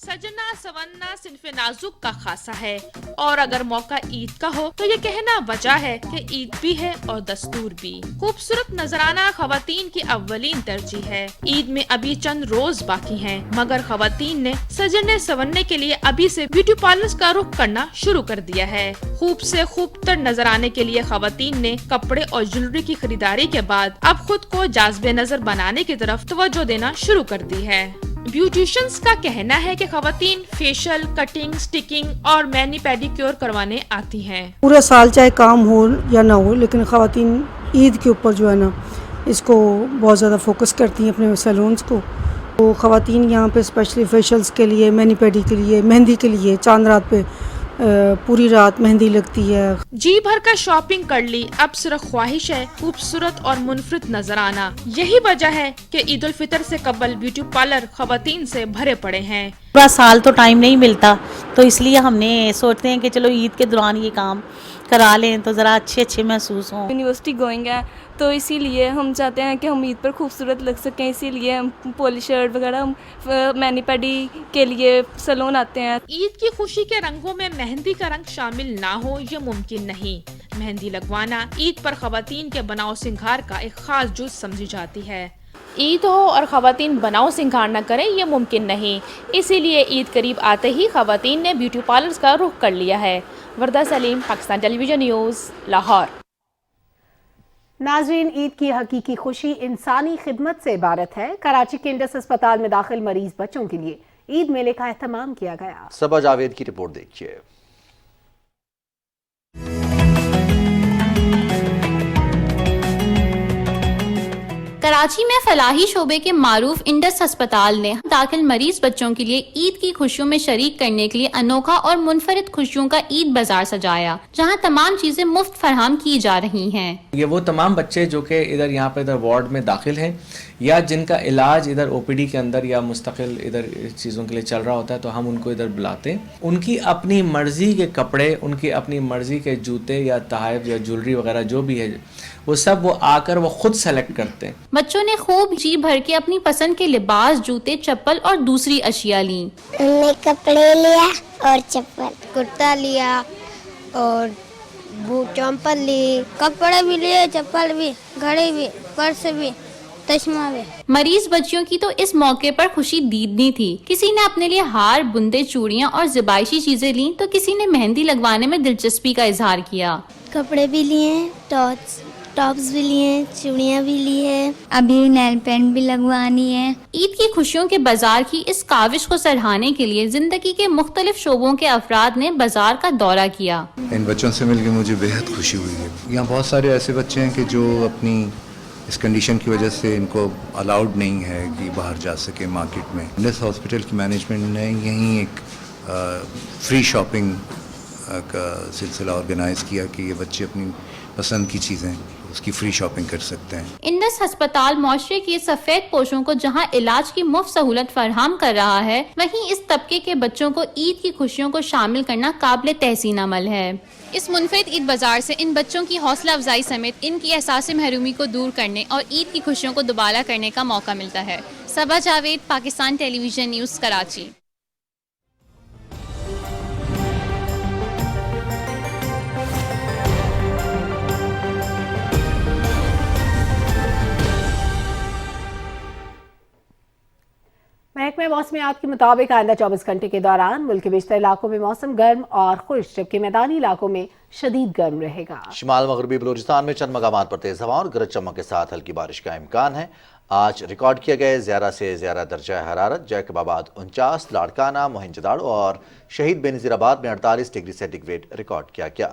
सजना सवरना सिन्फ़े नाजुक का खासा है और अगर मौका ईद का हो तो ये कहना वजह है कि ईद भी है और दस्तूर भी। खूबसूरत नजराना खवातीन की अव्वलीन तरजीह है। ईद में अभी चंद रोज बाकी हैं, मगर खवातीन ने सजने संवरने के लिए अभी से ब्यूटी पार्लर्स का रुख करना शुरू कर दिया है। खूब से खूब तर नजर आने के लिए खवातीन ने कपड़े और ज्वेलरी की खरीदारी के बाद अब खुद को जाज़बे नजर बनाने की तरफ तवज्जो देना शुरू कर दी है। ब्यूटिशियंस का कहना है कि खवातीन फेशियल, कटिंग, स्टिकिंग और मैनी पेडिक्योर करवाने आती हैं। पूरा साल चाहे काम हो या ना हो, लेकिन खवातीन ईद के ऊपर जो है ना इसको बहुत ज़्यादा फोकस करती हैं अपने सैलून्स को। तो खवातीन यहाँ पे स्पेशली फेशियल्स के लिए, मैनी पेडी के लिए, मेहंदी के लिए चांद रात पे पूरी रात मेहंदी लगती है। जी भर कर शॉपिंग कर ली, अब सिर्फ ख्वाहिश है खूबसूरत और मुनफरिद नजर आना। यही वजह है कि ईद उल फितर से कबल ब्यूटी पार्लर खवातीन से भरे पड़े हैं। पूरा साल तो टाइम नहीं मिलता, तो इसलिए हमने सोचते हैं कि चलो ईद के दौरान ये काम करा लें तो ज़रा अच्छे महसूस हों। यूनिवर्सिटी गोइंग है तो इसीलिए हम चाहते हैं कि हम ईद पर खूबसूरत लग सकें, इसीलिए हम पॉलिशर वगैरह, हम मैनी पेडी के लिए सैलून आते हैं। ईद की खुशी के रंगों में मेहंदी का रंग शामिल ना हो ये मुमकिन नहीं। मेहंदी लगवाना ईद पर खवातीन के बनाव सिंगार का एक खास जुज़ समझी जाती है। ईद हो और खवातीन बनाव सिंगार न करें ये मुमकिन नहीं, इसीलिए ईद करीब आते ही खवातीन ने ब्यूटी पार्लर्स का रुख कर लिया है। वरदा सलीम, पाकिस्तान टेलीविजन न्यूज़, लाहौर। नाज़रीन, ईद की हकीकी खुशी इंसानी खिदमत से इबारत है। कराची के इंडस अस्पताल में दाखिल मरीज बच्चों के लिए ईद मेले का एहतमाम किया गया। सबा जावेद की रिपोर्ट देखिए। कराची में फलाही शोबे के मारूफ इंडस अस्पताल ने दाखिल मरीज बच्चों के लिए ईद की खुशियों में शरीक करने के लिए अनोखा और मुनफरिद खुशियों का ईद बाजार सजाया, जहां तमाम चीजें मुफ्त फराहम की जा रही हैं। ये वो तमाम बच्चे जो कि इधर यहाँ पर इधर वार्ड में दाखिल हैं या जिनका इलाज इधर ओपीडी के अंदर या मुस्तकिल इधर चीज़ों के लिए चल रहा होता है, तो हम उनको इधर बुलाते हैं। उनकी अपनी मर्जी के कपड़े, उनकी अपनी मर्जी के जूते या तहफ़ या ज्वेलरी वगैरह जो भी है वो सब वो आकर वो खुद सेलेक्ट करते हैं। बच्चों ने खूब जी भर के अपनी पसंद के लिबास, जूते, चप्पल और दूसरी अशिया ली। हमने कपड़े लिया और चप्पल, कुर्ता लिया और बूट, चंपल ली, कपड़े भी लिए, चप्पल भी, घड़ी भी, पर्स भी, चश्मा भी। मरीज बच्चियों की तो इस मौके पर खुशी दीदनी थी। किसी ने अपने लिए हार, बुंदे, चूड़ियां और ज़िबाइशी चीजें ली तो किसी ने मेहंदी लगवाने में दिलचस्पी का इजहार किया। कपड़े भी लिए, टॉप्स भी लिए हैं, चूड़ियाँ भी ली है, अभी नेल पेंट भी लगवानी है। ईद की खुशियों के बाजार की इस काविश को सराहने के लिए जिंदगी के मुख्तलिफ शोबों के अफराद ने बाजार का दौरा किया। इन बच्चों से मिलकर मुझे बेहद खुशी हुई है। यहाँ बहुत सारे ऐसे बच्चे हैं कि जो अपनी इस कंडीशन की वजह से इनको अलाउड नहीं है कि बाहर जा सके मार्केट में। इंडस हॉस्पिटल की मैनेजमेंट ने यहीं एक फ्री शॉपिंग का सिलसिला ऑर्गेनाइज़ किया कि ये बच्चे अपनी पसंद की चीज़ें उसकी फ्री शॉपिंग कर सकते हैं। इंडस हस्पताल मुआशरे के सफेद पोशों को जहां इलाज की मुफ्त सहूलत फराहम कर रहा है, वहीं इस तबके के बच्चों को ईद की खुशियों को शामिल करना काबिल तहसीन अमल है। इस मुनफरिद ईद बाजार से इन बच्चों की हौसला अफजाई समेत इनकी एहसास महरूमी को दूर करने और ईद की खुशियों को दोबारा करने का मौका मिलता है। सबा जावेद, पाकिस्तान टेलीविजन न्यूज़, कराची। महकमे मौसमियात के मुताबिक आइंदा 24 घंटे के दौरान मुल्क के बेशतर इलाकों में मौसम गर्म और खुश्क, जबकि मैदानी इलाकों में शदीद गर्म रहेगा। शिमाल मगरबी बलूचिस्तान में चंद मकामात पर तेज हवा और गरज चमक के साथ हल्की बारिश का इम्कान है। आज रिकॉर्ड किए गए ज़्यादा से ज़्यादा दर्जा हरारत जैकबाबाद 49, लाड़काना, मोहिंजोदाड़ो और शहीद बेनज़ीराबाद में 48 डिग्री सेंटीग्रेड रिकॉर्ड किया गया।